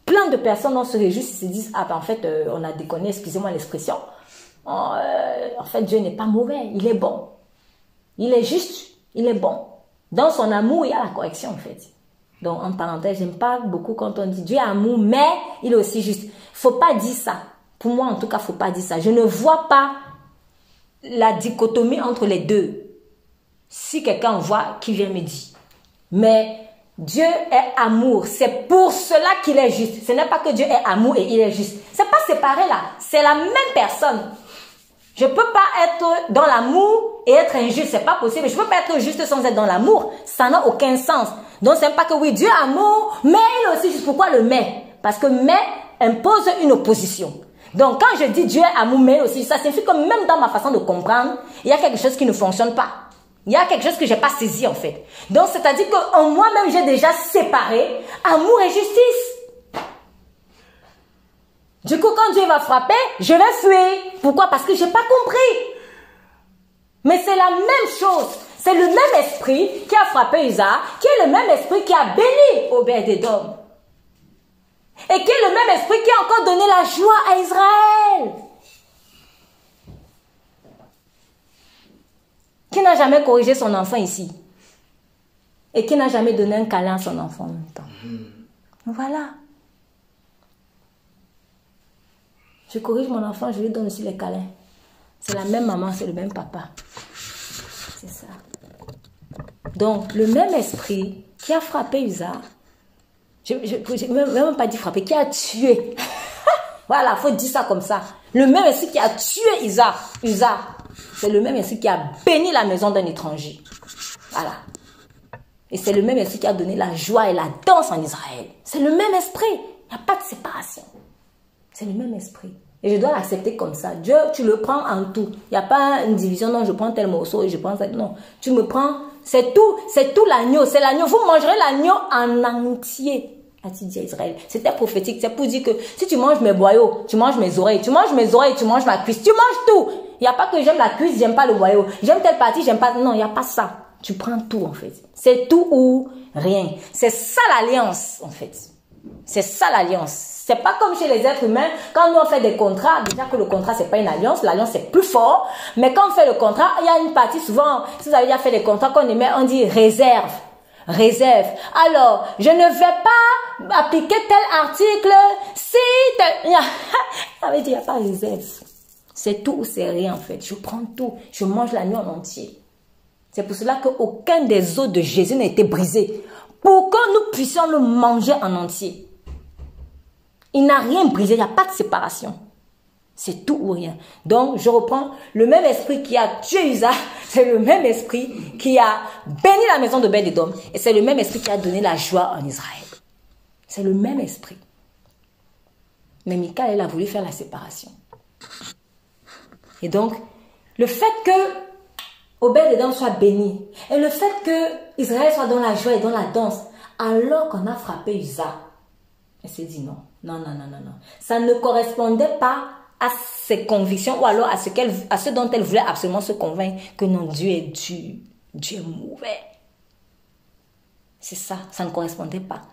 plein de personnes dans se réjouissent et se disent, ah ben en fait, on a déconné, excusez-moi l'expression. En fait, Dieu n'est pas mauvais, il est bon. Il est juste, il est bon. Dans son amour, il y a la correction en fait. Donc, en parenthèse, j'aime pas beaucoup quand on dit Dieu est amour, mais il est aussi juste. Faut pas dire ça. Pour moi, en tout cas, faut pas dire ça. Je ne vois pas la dichotomie entre les deux. Si quelqu'un voit, qui vient me dire. Mais Dieu est amour. C'est pour cela qu'il est juste. Ce n'est pas que Dieu est amour et il est juste. C'est pas séparé là. C'est la même personne. Je ne peux pas être dans l'amour et être injuste. C'est pas possible. Je ne peux pas être juste sans être dans l'amour. Ça n'a aucun sens. Donc, c'est pas que oui, Dieu est amour, mais il est aussi juste. Pourquoi le mais? Parce que mais impose une opposition. Donc, quand je dis Dieu est amour, mais aussi, ça signifie que même dans ma façon de comprendre, il y a quelque chose qui ne fonctionne pas. Il y a quelque chose que je n'ai pas saisi en fait. Donc, c'est-à-dire qu'en moi-même, j'ai déjà séparé amour et justice. Du coup, quand Dieu va frapper, je vais fuir. Pourquoi? Parce que je n'ai pas compris. Mais c'est la même chose. C'est le même esprit qui a frappé Usa, qui est le même esprit qui a béni Obed-Édom. Et qui est le même esprit qui a encore donné la joie à Israël. Qui n'a jamais corrigé son enfant ici. Et qui n'a jamais donné un câlin à son enfant en même temps. Voilà. Je corrige mon enfant, je lui donne aussi les câlins. C'est la même maman, c'est le même papa. C'est ça. Donc, le même esprit qui a frappé Usa, je ne vais même pas dire frappé, qui a tué. Voilà, il faut dire ça comme ça. Le même esprit qui a tué Usa, c'est le même esprit qui a béni la maison d'un étranger. Voilà. Et c'est le même esprit qui a donné la joie et la danse en Israël. C'est le même esprit. Il n'y a pas de séparation. C'est le même esprit. Et je dois l'accepter comme ça. Dieu, tu le prends en tout. Il n'y a pas une division, non, je prends tel morceau et je prends ça. Non, tu me prends, c'est tout l'agneau. C'est l'agneau. Vous mangerez l'agneau en entier. A-t-il dit à Israël. C'était prophétique. C'est pour dire que si tu manges mes boyaux, tu manges mes oreilles. Tu manges mes oreilles, tu manges ma cuisse. Tu manges tout. Il n'y a pas que j'aime la cuisse, j'aime pas le boyau. J'aime telle partie, j'aime pas. Non, il n'y a pas ça. Tu prends tout en fait. C'est tout ou rien. C'est ça l'alliance en fait. C'est ça l'alliance. C'est pas comme chez les êtres humains. Quand nous on fait des contrats, déjà que le contrat c'est pas une alliance. L'alliance c'est plus fort. Mais quand on fait le contrat, il y a une partie souvent, si vous avez déjà fait des contrats qu'on émet, on dit réserve. Réserve. Alors, je ne vais pas appliquer tel article si tel... Il n'y a pas réserve. C'est tout ou c'est rien en fait. Je prends tout. Je mange l'agneau en entier. C'est pour cela qu'aucun des os de Jésus n'a été brisé. Pour que nous puissions le manger en entier. Il n'a rien brisé. Il n'y a pas de séparation. C'est tout ou rien. Donc, je reprends le même esprit qui a tué Usa. C'est le même esprit qui a béni la maison de Obed-Édom. Et c'est le même esprit qui a donné la joie en Israël. C'est le même esprit. Mais Michaël, elle a voulu faire la séparation. Et donc, le fait que Obed-Édom soit béni, et le fait que Israël soit dans la joie et dans la danse, alors qu'on a frappé Usa, elle s'est dit non. Ça ne correspondait pas à ses convictions ou alors à ce dont elle voulait absolument se convaincre que non, Dieu est dur, Dieu est mauvais. C'est ça, ça ne correspondait pas.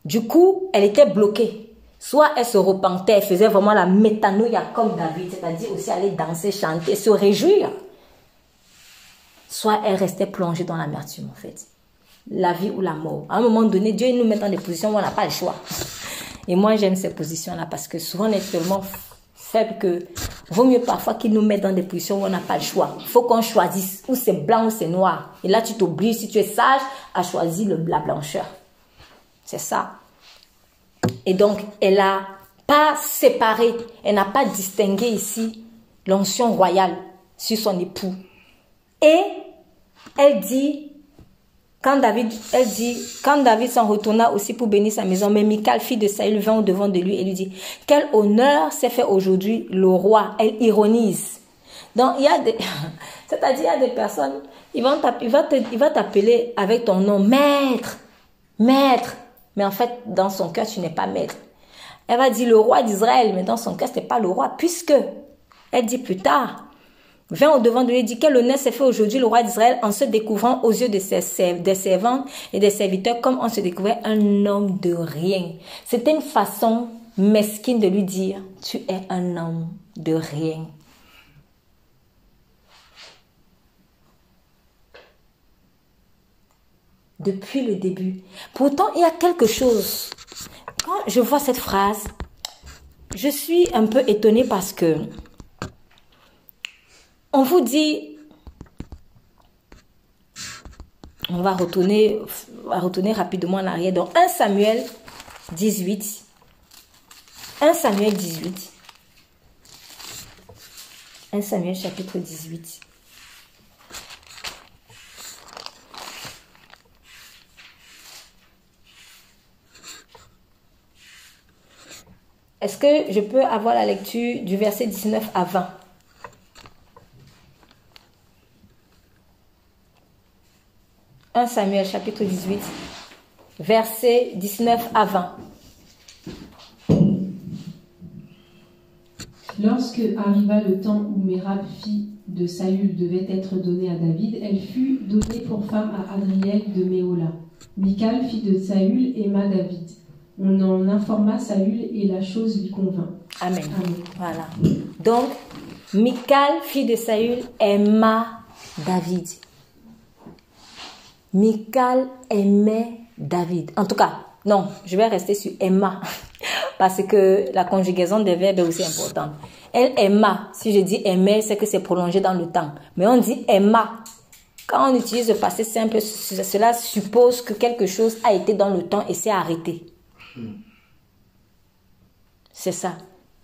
Du coup, elle était bloquée. Soit elle se repentait, elle faisait vraiment la métanoïa comme David, c'est-à-dire aussi aller danser, chanter, se réjouir. Soit elle restait plongée dans l'amertume en fait. La vie ou la mort. À un moment donné, Dieu nous met dans des positions où on n'a pas le choix. Et moi, j'aime ces positions-là parce que souvent, on est tellement faible que vaut mieux parfois qu'il nous mette dans des positions où on n'a pas le choix. Il faut qu'on choisisse ou c'est blanc ou c'est noir. Et là, tu t'obliges, si tu es sage, à choisir la blancheur. C'est ça. Et donc, elle n'a pas séparé, elle n'a pas distingué ici l'onction royale sur son époux. Et elle dit... Quand David s'en retourna aussi pour bénir sa maison, mais Michal, fille de Saül, vint au devant de lui et lui dit, quel honneur s'est fait aujourd'hui le roi. Elle ironise. Donc, il y a des, c'est-à-dire, il y a des personnes, il va t'appeler avec ton nom, maître, maître. Mais en fait, dans son cœur, tu n'es pas maître. Elle va dire le roi d'Israël, mais dans son cœur, ce n'est pas le roi, puisque, elle dit plus tard, vint au devant de lui et dit, quel honneur s'est fait aujourd'hui le roi d'Israël en se découvrant aux yeux des servantes et des serviteurs comme on se découvrait un homme de rien. C'était une façon mesquine de lui dire, tu es un homme de rien. Depuis le début. Pourtant, il y a quelque chose. Quand je vois cette phrase, je suis un peu étonnée parce que on vous dit, on va retourner rapidement en arrière. Donc 1 Samuel 18. 1 Samuel 18. 1 Samuel chapitre 18. Est-ce que je peux avoir la lecture du verset 19 à 20? « 1 Samuel chapitre 18, verset 19 à 20. Lorsque arriva le temps où Mérab, fille de Saül, devait être donnée à David, elle fut donnée pour femme à Adriel de Méola. Michal, fille de Saül, aima David. On en informa Saül et la chose lui convint. Amen. Voilà. Donc, Michal, fille de Saül, aima David. Michal aimait David. En tout cas, non, je vais rester sur aima. Parce que la conjugaison des verbes est aussi importante. Elle aima. Si je dis aimer, c'est que c'est prolongé dans le temps. Mais on dit aima. Quand on utilise le passé simple, cela suppose que quelque chose a été dans le temps et s'est arrêté. C'est ça.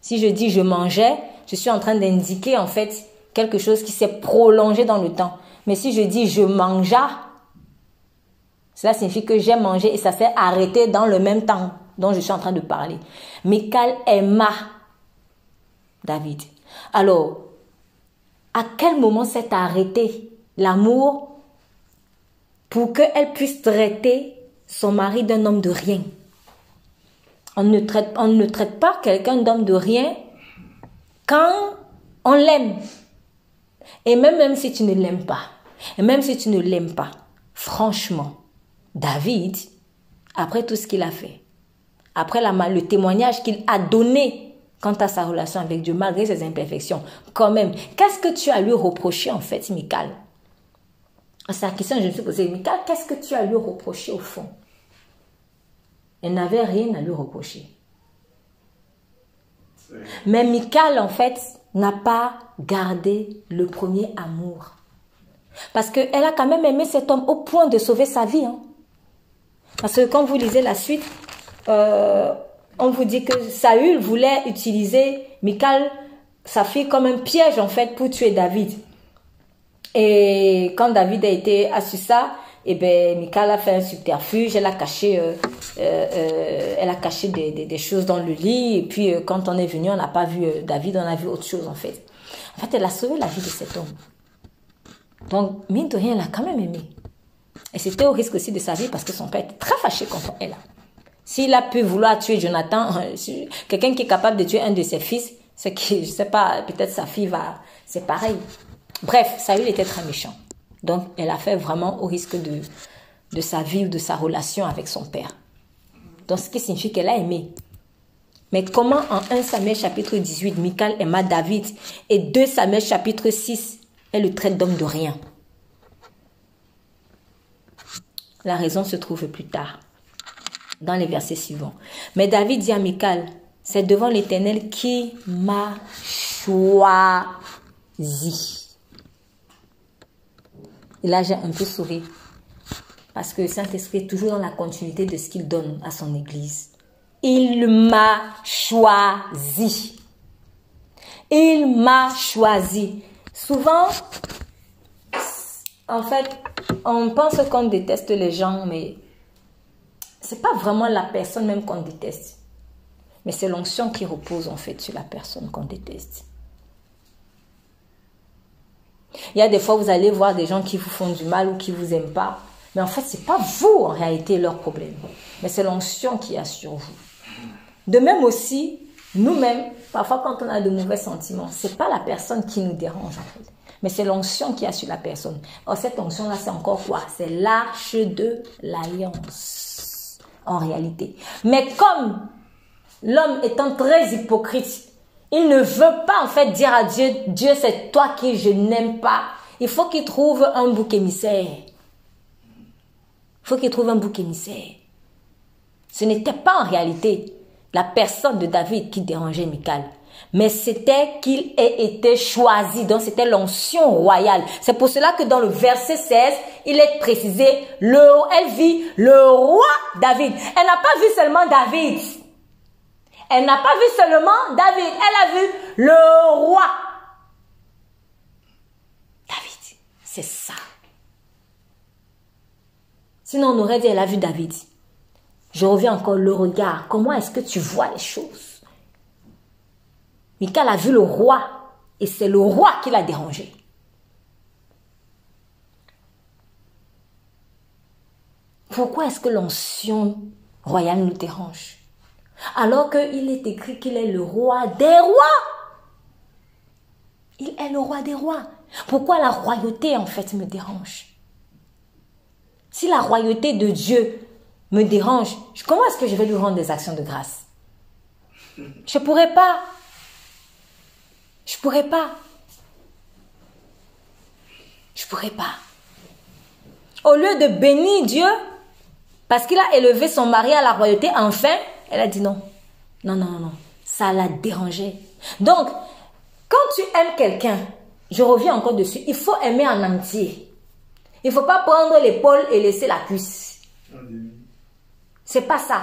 Si je dis je mangeais, je suis en train d'indiquer en fait quelque chose qui s'est prolongé dans le temps. Mais si je dis je mangea, cela signifie que j'ai mangé et ça s'est arrêté dans le même temps dont je suis en train de parler. Michal aima David. Alors, à quel moment s'est arrêté l'amour pour qu'elle puisse traiter son mari d'un homme de rien? On ne traite pas quelqu'un d'homme de rien quand on l'aime. Et même si tu ne l'aimes pas, franchement, David, après tout ce qu'il a fait, après le témoignage qu'il a donné quant à sa relation avec Dieu, malgré ses imperfections, quand même, qu'est-ce que tu as lui reproché en fait, Michal? C'est la question que je me suis posée. Michal, qu'est-ce que tu as lui reproché au fond? Elle n'avait rien à lui reprocher. Mais Michal, en fait, n'a pas gardé le premier amour. Parce qu'elle a quand même aimé cet homme au point de sauver sa vie. Hein. Parce que quand vous lisez la suite, on vous dit que Saül voulait utiliser Michal, sa fille, comme un piège, en fait, pour tuer David. Et quand David a su ça, eh ben, Michal a fait un subterfuge, elle a caché des choses dans le lit. Et puis, quand on est venu, on n'a pas vu David, on a vu autre chose, en fait. En fait, elle a sauvé la vie de cet homme. Donc, mine de rien, elle a quand même aimé. Et c'était au risque aussi de sa vie parce que son père était très fâché contre elle. S'il a pu vouloir tuer Jonathan, quelqu'un qui est capable de tuer un de ses fils, c'est que, je ne sais pas, peut-être sa fille va... C'est pareil. Bref, Saül était très méchant. Donc, elle a fait vraiment au risque de sa vie ou de sa relation avec son père. Donc, ce qui signifie qu'elle a aimé. Mais comment en 1 Samuel chapitre 18, Michal aima David et 2 Samuel chapitre 6, elle le traite d'homme de rien? La raison se trouve plus tard, dans les versets suivants. Mais David dit à Michal, c'est devant l'Éternel qui m'a choisi. Et là, j'ai un peu souri. Parce que le Saint-Esprit est toujours dans la continuité de ce qu'il donne à son Église. Il m'a choisi. Il m'a choisi. Souvent, en fait, on pense qu'on déteste les gens, mais c'est pas vraiment la personne même qu'on déteste. Mais c'est l'onction qui repose en fait sur la personne qu'on déteste. Il y a des fois, vous allez voir des gens qui vous font du mal ou qui vous aiment pas. Mais en fait, c'est pas vous, en réalité, leur problème. Mais c'est l'onction qui est sur vous. De même aussi, nous-mêmes, parfois quand on a de mauvais sentiments, c'est pas la personne qui nous dérange, en fait. Mais c'est l'onction qui est sur la personne. Or, cette onction-là, c'est encore quoi? C'est l'arche de l'alliance, en réalité. Mais comme l'homme étant très hypocrite, il ne veut pas en fait dire à Dieu, Dieu c'est toi qui je n'aime pas. Il faut qu'il trouve un bouc émissaire. Il faut qu'il trouve un bouc émissaire. Ce n'était pas en réalité la personne de David qui dérangeait Michal. Mais c'était qu'il ait été choisi. Donc c'était l'onction royale. C'est pour cela que dans le verset 16, il est précisé, elle vit le roi David. Elle n'a pas vu seulement David. Elle n'a pas vu seulement David, elle a vu le roi. David, c'est ça. Sinon, on aurait dit, elle a vu David. Je reviens encore, le regard. Comment est-ce que tu vois les choses? Michal a vu le roi et c'est le roi qui l'a dérangé. Pourquoi est-ce que l'onction royale nous dérange? Alors qu'il est écrit qu'il est le roi des rois. Il est le roi des rois. Pourquoi la royauté, en fait, me dérange? Si la royauté de Dieu me dérange, comment est-ce que je vais lui rendre des actions de grâce? Je ne pourrais pas. Je ne pourrais pas. Je ne pourrais pas. Au lieu de bénir Dieu, parce qu'il a élevé son mari à la royauté, enfin, elle a dit non. Non, non, non, non. Ça l'a dérangé. Donc, quand tu aimes quelqu'un, je reviens encore dessus, il faut aimer en entier. Il ne faut pas prendre l'épaule et laisser la cuisse. C'est pas ça.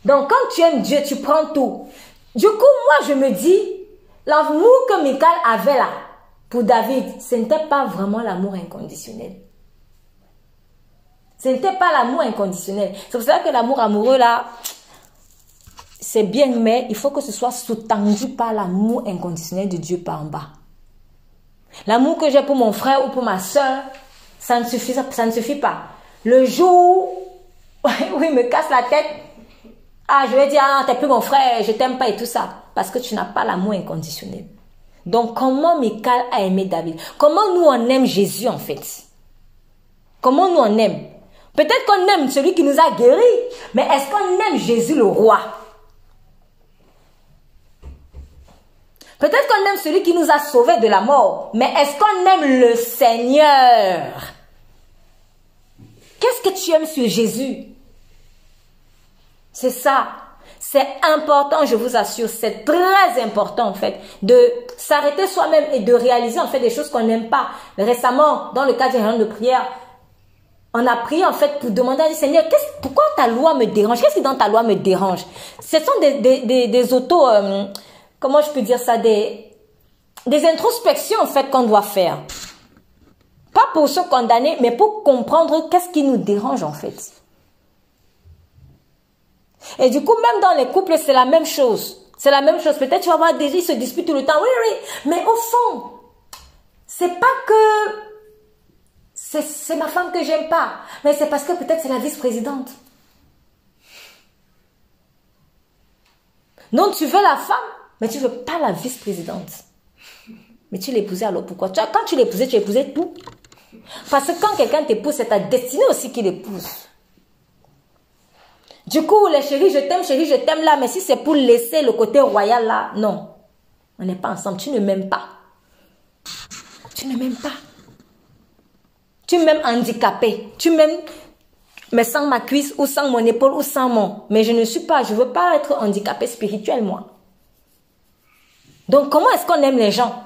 Donc, quand tu aimes Dieu, tu prends tout. Du coup, moi, je me dis, l'amour que Michal avait là, pour David, ce n'était pas vraiment l'amour inconditionnel. Ce n'était pas l'amour inconditionnel. C'est pour ça que l'amour amoureux là, c'est bien, mais il faut que ce soit sous-tendu par l'amour inconditionnel de Dieu par en bas. L'amour que j'ai pour mon frère ou pour ma soeur, ça ne suffit pas. Le jour où il me casse la tête, ah, je vais dire, ah, t'es plus mon frère, je t'aime pas et tout ça. Parce que tu n'as pas l'amour inconditionnel. Donc, comment Michal a aimé David? Comment nous on aime Jésus en fait? Comment nous on aime? Peut-être qu'on aime celui qui nous a guéris, mais est-ce qu'on aime Jésus le roi? Peut-être qu'on aime celui qui nous a sauvés de la mort, mais est-ce qu'on aime le Seigneur? Qu'est-ce que tu aimes sur Jésus? C'est ça. C'est important, je vous assure, c'est très important en fait de s'arrêter soi-même et de réaliser en fait des choses qu'on n'aime pas. Récemment, dans le cadre d'une réunion de prière, on a prié en fait pour demander à Dieu, Seigneur, pourquoi ta loi me dérange? Qu'est-ce qui dans ta loi me dérange? Ce sont des auto, comment je peux dire ça, des introspections en fait qu'on doit faire. Pas pour se condamner, mais pour comprendre qu'est-ce qui nous dérange en fait. Et du coup, même dans les couples, c'est la même chose. C'est la même chose. Peut-être tu vas voir des gens qui se disputent tout le temps. Oui, oui. Mais au fond, c'est pas que c'est ma femme que j'aime pas. Mais c'est parce que peut-être c'est la vice-présidente. Donc tu veux la femme, mais tu veux pas la vice-présidente. Mais tu l'épousais alors pourquoi? Quand tu l'épousais, tu épousais tout. Parce que quand quelqu'un t'épouse, c'est ta destinée aussi qu'il épouse. Du coup, les chéris, je t'aime là, mais si c'est pour laisser le côté royal là, non. On n'est pas ensemble, tu ne m'aimes pas. Tu ne m'aimes pas. Tu m'aimes handicapé. Tu m'aimes, mais sans ma cuisse, ou sans mon épaule, ou sans mon... Mais je ne suis pas, je ne veux pas être handicapé spirituellement. Donc, comment est-ce qu'on aime les gens?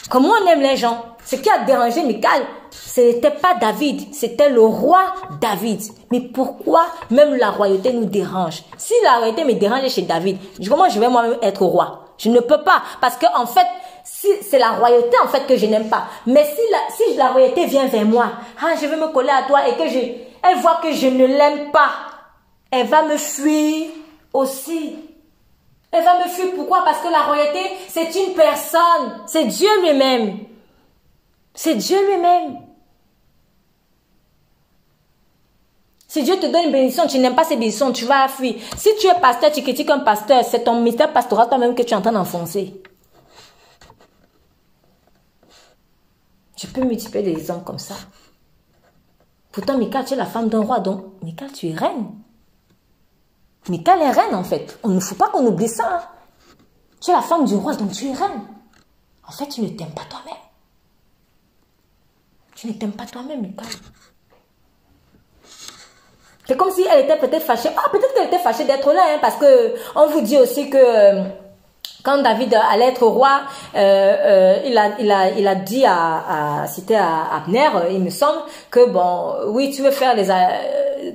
Comment on aime les gens? Ce qui a dérangé Michal, ce n'était pas David, c'était le roi David. Mais pourquoi même la royauté nous dérange? Si la royauté me dérange chez David, comment je vais moi-même être roi? Je ne peux pas, parce que en fait, si c'est la royauté en fait que je n'aime pas. Mais si la royauté vient vers moi, ah, je vais me coller à toi et que elle voit que je ne l'aime pas, elle va me fuir aussi. Elle va me fuir, pourquoi? Parce que la royauté, c'est une personne, c'est Dieu lui-même. C'est Dieu lui-même. Si Dieu te donne une bénédiction, tu n'aimes pas ces bénédictions, tu vas fuir. Si tu es pasteur, tu critiques un pasteur, c'est ton mystère pastoral toi-même que tu es en train d'enfoncer. Tu peux multiplier des exemples comme ça. Pourtant, Michal, tu es la femme d'un roi, donc Michal, tu es reine. Michal est reine en fait. Il ne faut pas qu'on oublie ça. Hein. Tu es la femme du roi, donc tu es reine. En fait, tu ne t'aimes pas toi-même. Tu ne t'aimes pas toi-même, Michal. C'est comme si elle était peut-être fâchée. Ah, peut-être qu'elle était fâchée d'être là, hein, parce que on vous dit aussi que quand David allait être roi, il a dit c'était à Abner, il me semble, que bon, oui, tu veux faire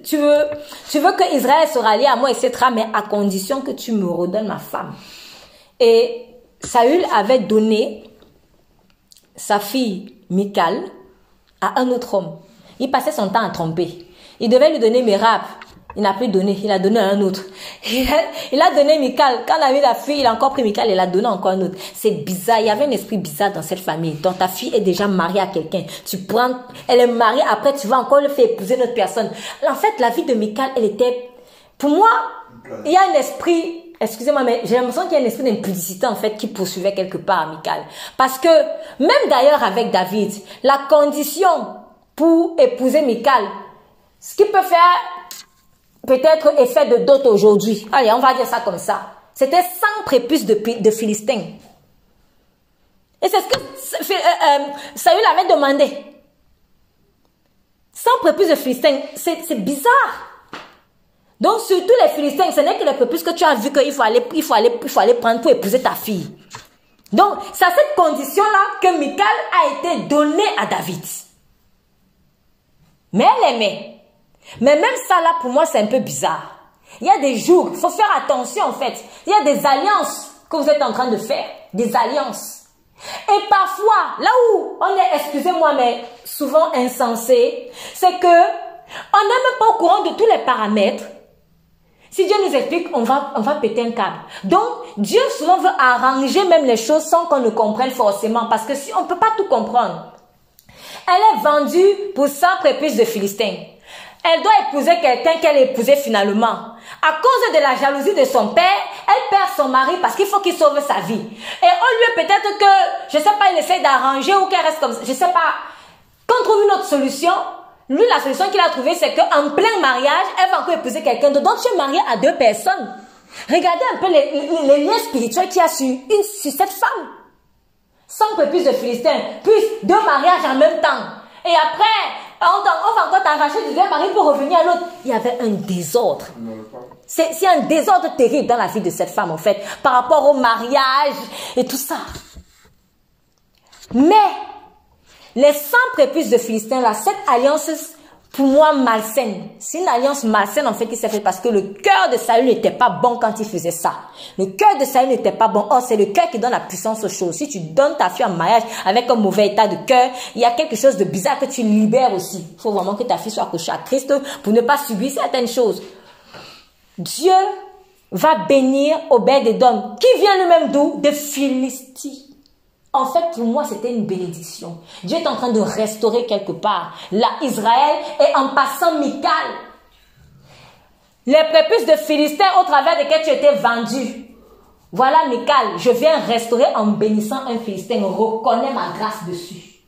tu veux que Israël se rallie à moi, etc., mais à condition que tu me redonnes ma femme. Et Saül avait donné sa fille Michal à un autre homme. Il passait son temps à tromper. Il devait lui donner Mérab. Il n'a plus donné. Il a donné à un autre. Il a donné Michal. Quand il a eu la fille, il a encore pris Michal. Il a donné encore un autre. C'est bizarre. Il y avait un esprit bizarre dans cette famille. Donc ta fille est déjà mariée à quelqu'un. Tu prends, elle est mariée. Après, tu vas encore le faire épouser une autre personne. En fait, la vie de Michal, elle était... Pour moi, il y a un esprit Excusez-moi, mais j'ai l'impression qu'il y a un esprit d'impudicité en fait qui poursuivait quelque part Michal. Parce que même d'ailleurs avec David, la condition pour épouser Michal, ce qui peut faire peut-être effet de dot aujourd'hui, allez, on va dire ça comme ça, c'était 100 prépuces de Philistins. Et c'est ce que Saül avait demandé. 100 prépuces de Philistins, c'est bizarre. Donc, surtout les Philistins, ce n'est que les prépuces que tu as vu qu'il faut aller prendre pour épouser ta fille. Donc, c'est à cette condition-là que Michal a été donnée à David. Mais elle aimait. Mais même ça, là, pour moi, c'est un peu bizarre. Il y a des jours, il faut faire attention, en fait. Il y a des alliances que vous êtes en train de faire. Des alliances. Et parfois, là où on est, excusez-moi, mais souvent insensé, c'est que on n'est même pas au courant de tous les paramètres. Si Dieu nous explique, on va péter un câble. Donc, Dieu souvent veut arranger même les choses sans qu'on ne comprenne forcément. Parce que si on ne peut pas tout comprendre. Elle est vendue pour 100 prépuces de Philistins. Elle doit épouser quelqu'un qu'elle a épousé finalement. À cause de la jalousie de son père, elle perd son mari parce qu'il faut qu'il sauve sa vie. Et au lieu peut-être que, je ne sais pas, il essaie d'arranger ou qu'elle reste comme ça. Je ne sais pas. Qu'on trouve une autre solution. Lui, la solution qu'il a trouvée, c'est qu'en plein mariage, elle va encore épouser quelqu'un d'autre. Donc, tu es marié à 2 personnes. Regardez un peu les liens spirituels qu'il y a sur cette femme. 100 prépuces de Philistins, plus 2 mariages en même temps. Et après, on va encore t'arracher du 2 mari pour revenir à l'autre. Il y avait un désordre. C'est un désordre terrible dans la vie de cette femme, en fait, par rapport au mariage et tout ça. Mais, les 100 prépuces de Philistins, là, cette alliance, pour moi, malsaine. C'est une alliance malsaine, en fait, qui s'est faite parce que le cœur de Saül n'était pas bon quand il faisait ça. Le cœur de Saül n'était pas bon. Or, c'est le cœur qui donne la puissance aux choses. Si tu donnes ta fille en mariage avec un mauvais état de cœur, il y a quelque chose de bizarre que tu libères aussi. Il faut vraiment que ta fille soit accrochée à Christ pour ne pas subir certaines choses. Dieu va bénir Obed-Édom, qui vient lui-même d'où? De Philistie. En fait, pour moi, c'était une bénédiction. Dieu est en train de restaurer quelque part la Israël et en passant Michal. Les prépuces de Philistins au travers desquels tu étais vendu. Voilà Michal, je viens restaurer en bénissant un Philistin. Reconnais ma grâce dessus.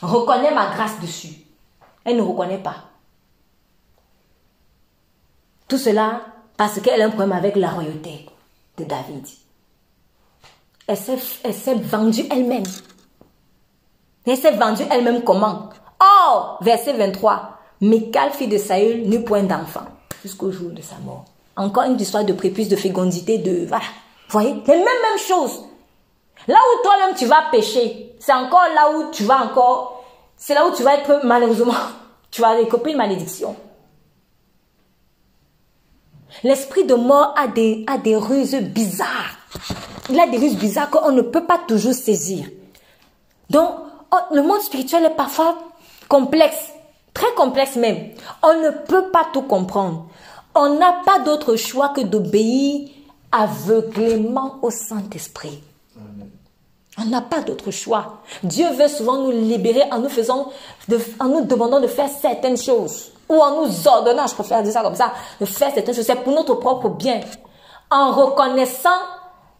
Reconnais ma grâce dessus. Elle ne reconnaît pas. Tout cela parce qu'elle a un problème avec la royauté de David. Elle s'est vendue elle-même. Elle s'est vendue elle-même comment? Or, verset 23. Michal, fille de Saül, n'eut point d'enfant jusqu'au jour de sa mort. Encore une histoire de prépuce, de fécondité, de... Voilà. Vous voyez? Les mêmes choses. Là où toi-même tu vas pécher, c'est encore là où tu vas encore... C'est là où tu vas être, malheureusement, tu vas récoper une malédiction. L'esprit de mort a des ruses bizarres. Il a des ruses bizarres qu'on ne peut pas toujours saisir. Donc, le monde spirituel est parfois complexe, très complexe même. On ne peut pas tout comprendre. On n'a pas d'autre choix que d'obéir aveuglément au Saint-Esprit. On n'a pas d'autre choix. Dieu veut souvent nous libérer en nous demandant de faire certaines choses. Ou en nous ordonnant, je préfère dire ça comme ça, de faire certaines choses. C'est pour notre propre bien. En reconnaissant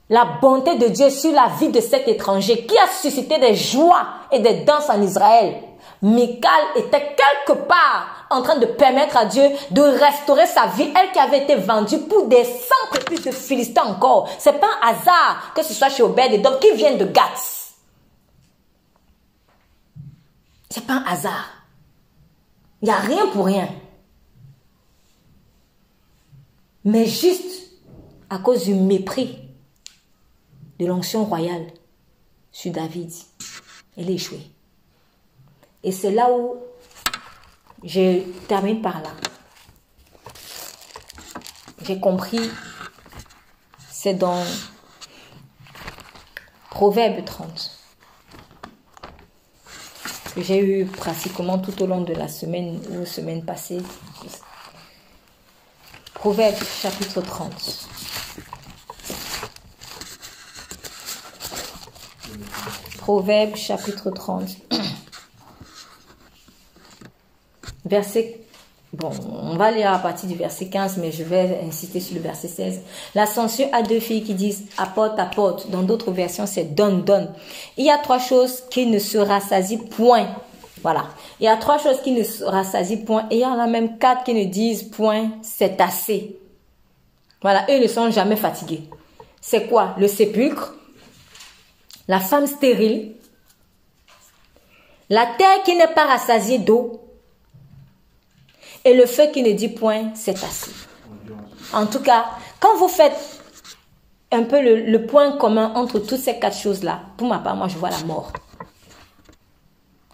la bonté de Dieu sur la vie de cet étranger qui a suscité des joies et des danses en Israël. Michal était quelque part en train de permettre à Dieu de restaurer sa vie, elle qui avait été vendue pour des 100 prépuces de Philistins encore. C'est pas un hasard que ce soit chez Obed-Édom qui vient de Gath. C'est pas un hasard. Il n'y a rien pour rien. Mais juste à cause du mépris de l'onction royale sur David, elle a échoué. Et c'est là où je termine par là. J'ai compris, c'est dans Proverbe 30 que j'ai eu pratiquement tout au long de la semaine ou semaine passée. Proverbe chapitre 30. Proverbe chapitre 30. Verset Bon, on va lire à partir du verset 15, mais je vais insister sur le verset 16. La censure a deux filles qui disent apporte, apporte. Dans d'autres versions, c'est donne, donne. Il y a trois choses qui ne se rassasient point. Voilà. Il y a trois choses qui ne se rassasient point. Et il y en a même quatre qui ne disent point, c'est assez. Voilà, eux ne sont jamais fatigués. C'est quoi? Le sépulcre, la femme stérile, la terre qui n'est pas rassasiée d'eau, et le feu qui ne dit point, c'est assez. En tout cas, quand vous faites un peu le point commun entre toutes ces quatre choses-là, pour ma part, moi, je vois la mort.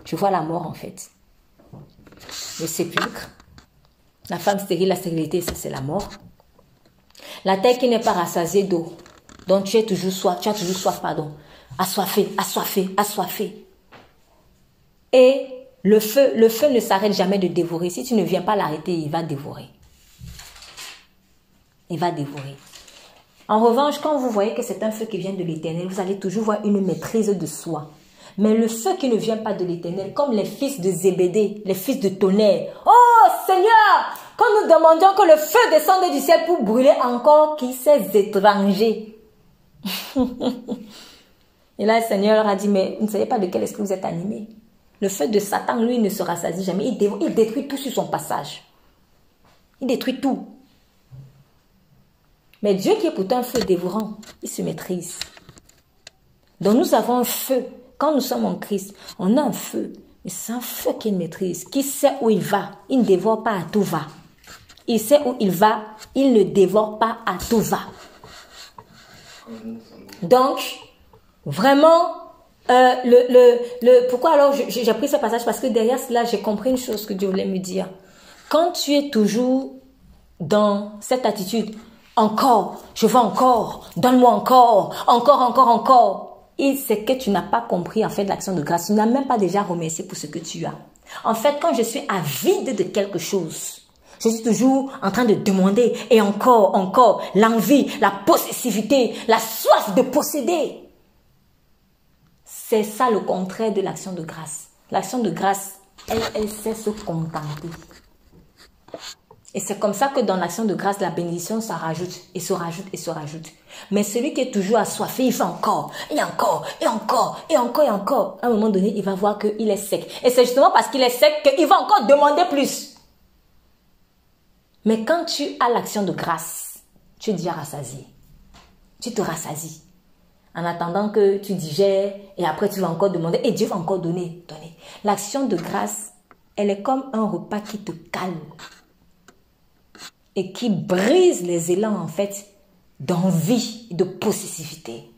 Je vois la mort, en fait. Le sépulcre, la femme stérile, la stérilité, ça, c'est la mort. La terre qui n'est pas rassasiée d'eau, dont tu as toujours soif, pardon. Assoiffé, assoiffé, assoiffé. Et le feu ne s'arrête jamais de dévorer. Si tu ne viens pas l'arrêter, il va dévorer. Il va dévorer. En revanche, quand vous voyez que c'est un feu qui vient de l'Éternel, vous allez toujours voir une maîtrise de soi. Mais le feu qui ne vient pas de l'Éternel, comme les fils de Zébédée, les fils de tonnerre. Oh Seigneur, quand nous demandions que le feu descende du ciel pour brûler encore qui ces étrangers. Et là, le Seigneur leur a dit, mais vous ne savez pas de quel esprit vous êtes animés. Le feu de Satan, lui, ne se rassasie jamais. Il détruit tout sur son passage. Il détruit tout. Mais Dieu qui est pourtant un feu dévorant, il se maîtrise. Donc nous avons un feu. Quand nous sommes en Christ, on a un feu. Mais c'est un feu qu'il maîtrise, qui sait où il va. Il ne dévore pas à tout va. Il sait où il va, il ne dévore pas à tout va. Donc, vraiment... pourquoi alors j'ai pris ce passage? Parce que derrière cela, j'ai compris une chose que Dieu voulait me dire. Quand tu es toujours dans cette attitude, encore, je veux encore, donne-moi encore, encore, et c'est que tu n'as pas compris en fait l'action de grâce. Tu n'as même pas déjà remercié pour ce que tu as. En fait, quand je suis avide de quelque chose, je suis toujours en train de demander et encore, l'envie, la possessivité, la soif de posséder. C'est ça le contraire de l'action de grâce. L'action de grâce, elle sait se contenter. Et c'est comme ça que dans l'action de grâce, la bénédiction, ça rajoute et se rajoute et se rajoute. Mais celui qui est toujours assoiffé, il fait encore, et encore, et encore, et encore, et encore. À un moment donné, il va voir qu'il est sec. Et c'est justement parce qu'il est sec qu'il va encore demander plus. Mais quand tu as l'action de grâce, tu es déjà rassasié. Tu te rassasies. En attendant que tu digères et après tu vas encore demander et Dieu va encore donner. L'action de grâce, elle est comme un repas qui te calme et qui brise les élans en fait d'envie, de possessivité.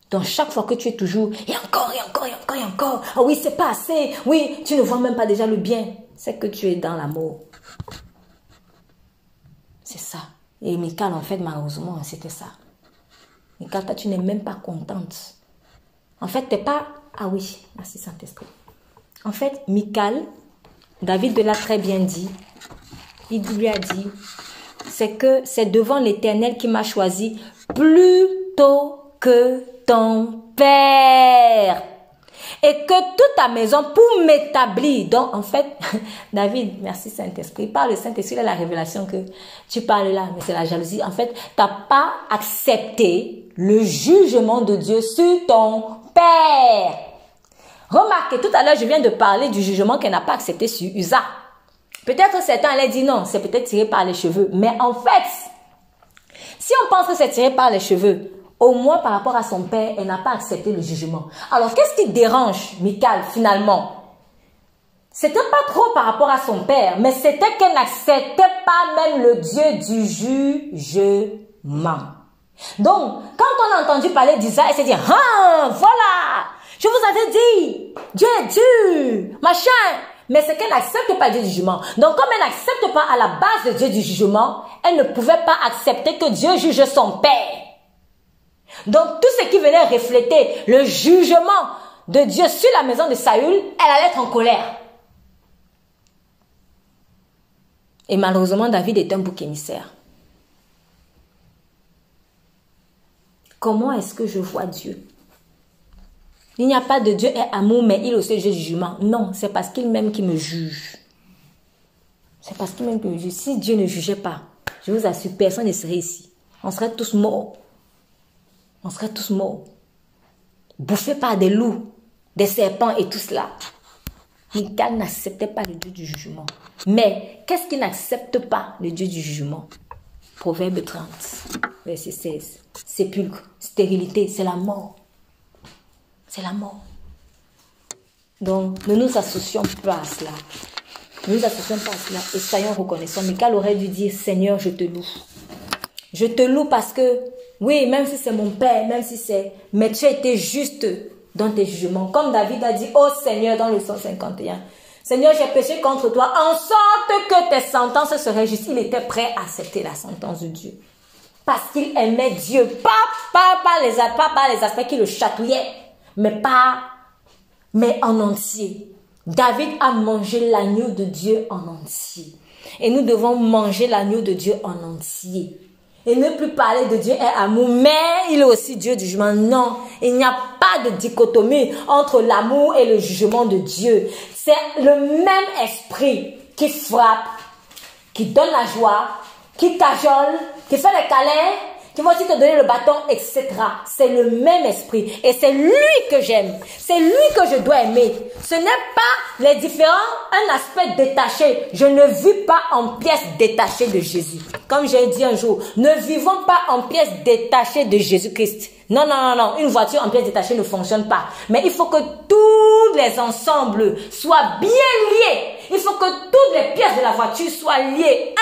Donc chaque fois que tu es toujours et encore, et encore, et encore, et encore. Ah oui, c'est pas assez. Oui, tu ne vois même pas déjà le bien. C'est que tu es dans l'amour. C'est ça. Et Michal, en fait, malheureusement, c'était ça. Michal, toi, tu n'es même pas contente. En fait, tu n'es pas... Ah oui, merci Saint-Esprit. En fait, Michal, David l'a très bien dit. Il lui a dit, c'est que c'est devant l'Éternel qui m'a choisi plutôt que ton père. Et que toute ta maison pour m'établir. Donc, en fait, David, merci Saint-Esprit. Par le Saint-Esprit, il a la révélation que tu parles là, mais c'est la jalousie. En fait, tu n'as pas accepté le jugement de Dieu sur ton père. Remarquez, tout à l'heure, je viens de parler du jugement qu'elle n'a pas accepté sur Uza. Peut-être certains allaient dire non, c'est peut-être tiré par les cheveux. Mais en fait, si on pense que c'est tiré par les cheveux, au moins par rapport à son père, elle n'a pas accepté le jugement. Alors, qu'est-ce qui dérange Michal finalement? C'était pas trop par rapport à son père, mais c'était qu'elle n'acceptait pas même le Dieu du jugement. Donc, quand on a entendu parler d'Isa, elle s'est dit, ah, voilà, je vous avais dit, Dieu est Dieu, machin. Mais c'est qu'elle n'accepte pas Dieu du jugement. Donc, comme elle n'accepte pas à la base de Dieu du jugement, elle ne pouvait pas accepter que Dieu juge son père. Donc, tout ce qui venait refléter le jugement de Dieu sur la maison de Saül, elle allait être en colère. Et malheureusement, David est un bouc émissaire. Comment est-ce que je vois Dieu? Il n'y a pas de Dieu est amour, mais il aussi Dieu du jugement. Non, c'est parce qu'il m'aime qu'il me juge. C'est parce qu'il m'aime qu'il me juge. Si Dieu ne jugeait pas, je vous assure, personne ne serait ici. On serait tous morts. On serait tous morts. Bouffés par des loups, des serpents et tout cela. Michal n'acceptait pas le Dieu du jugement. Mais qu'est-ce qu'il n'accepte pas, le Dieu du jugement? Proverbe 30, verset 16. Sépulcre, stérilité, c'est la mort. C'est la mort. Donc, ne nous associons pas à cela. Ne nous associons pas à cela et soyons reconnaissants. Michal aurait dû dire, Seigneur, je te loue. Je te loue parce que, oui, même si c'est mon père, même si c'est... Mais tu as été juste dans tes jugements. Comme David a dit, oh Seigneur, dans le 151. Seigneur, j'ai péché contre toi, en sorte que tes sentences seraient justes. Il était prêt à accepter la sentence de Dieu. Parce qu'il aimait Dieu. Pas les aspects qui le chatouillaient, mais en entier. David a mangé l'agneau de Dieu en entier. Et nous devons manger l'agneau de Dieu en entier. Et ne plus parler de Dieu est amour, mais il est aussi Dieu du jugement. Non, il n'y a pas de dichotomie entre l'amour et le jugement de Dieu. C'est le même esprit qui frappe, qui donne la joie, qui cajole, qui fait les câlins, qui va aussi te donner le bâton, etc. C'est le même esprit. Et c'est lui que j'aime. C'est lui que je dois aimer. Ce n'est pas les différents, un aspect détaché. Je ne vis pas en pièces détachées de Jésus. Comme j'ai dit un jour, ne vivons pas en pièces détachées de Jésus-Christ. Non, non, non, non. Une voiture en pièces détachées ne fonctionne pas. Mais il faut que tous les ensembles soient bien liés. Il faut que toutes les pièces de la voiture soient liées.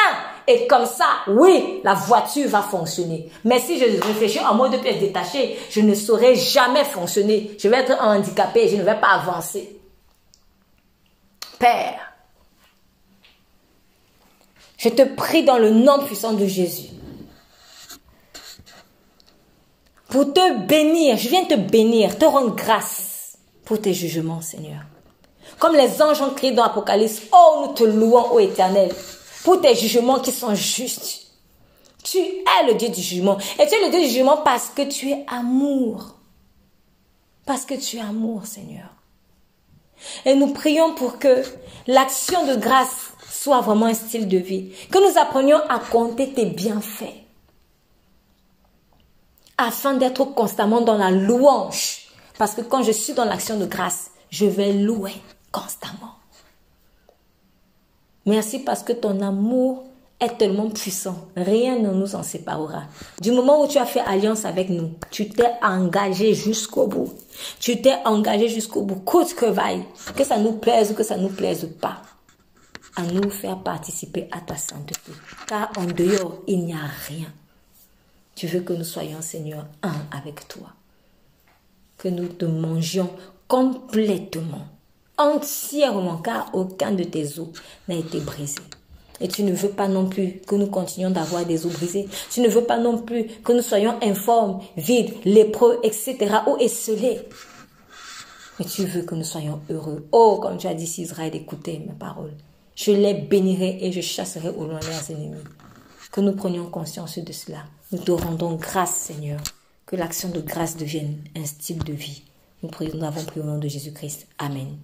Et comme ça, oui, la voiture va fonctionner. Mais si je réfléchis en mode de pièces détachées, je ne saurais jamais fonctionner. Je vais être handicapé, je ne vais pas avancer. Père, je te prie dans le nom puissant de Jésus. Pour te bénir, je viens te bénir, te rendre grâce pour tes jugements, Seigneur. Comme les anges ont crié dans l'Apocalypse, oh, nous te louons, ô Éternel, pour tes jugements qui sont justes. Tu es le Dieu du jugement. Et tu es le Dieu du jugement parce que tu es amour. Parce que tu es amour, Seigneur. Et nous prions pour que l'action de grâce soit vraiment un style de vie. Que nous apprenions à compter tes bienfaits. Afin d'être constamment dans la louange. Parce que quand je suis dans l'action de grâce, je vais louer constamment. Merci parce que ton amour est tellement puissant. Rien ne nous en séparera. Du moment où tu as fait alliance avec nous, tu t'es engagé jusqu'au bout. Tu t'es engagé jusqu'au bout, coûte que vaille. Que ça nous plaise ou que ça ne nous plaise pas. À nous faire participer à ta sainteté. Car en dehors, il n'y a rien. Tu veux que nous soyons, Seigneur, un avec toi. Que nous te mangions complètement. Entièrement, car aucun de tes os n'a été brisé. Et tu ne veux pas non plus que nous continuions d'avoir des os brisés. Tu ne veux pas non plus que nous soyons informes, vides, lépreux, etc. ou esselés. Mais tu veux que nous soyons heureux. Oh, comme tu as dit, si Israël écoutait mes paroles, je les bénirai et je chasserai au loin leurs ennemis. Que nous prenions conscience de cela. Nous te rendons grâce, Seigneur. Que l'action de grâce devienne un style de vie. Nous avons prié au nom de Jésus-Christ. Amen.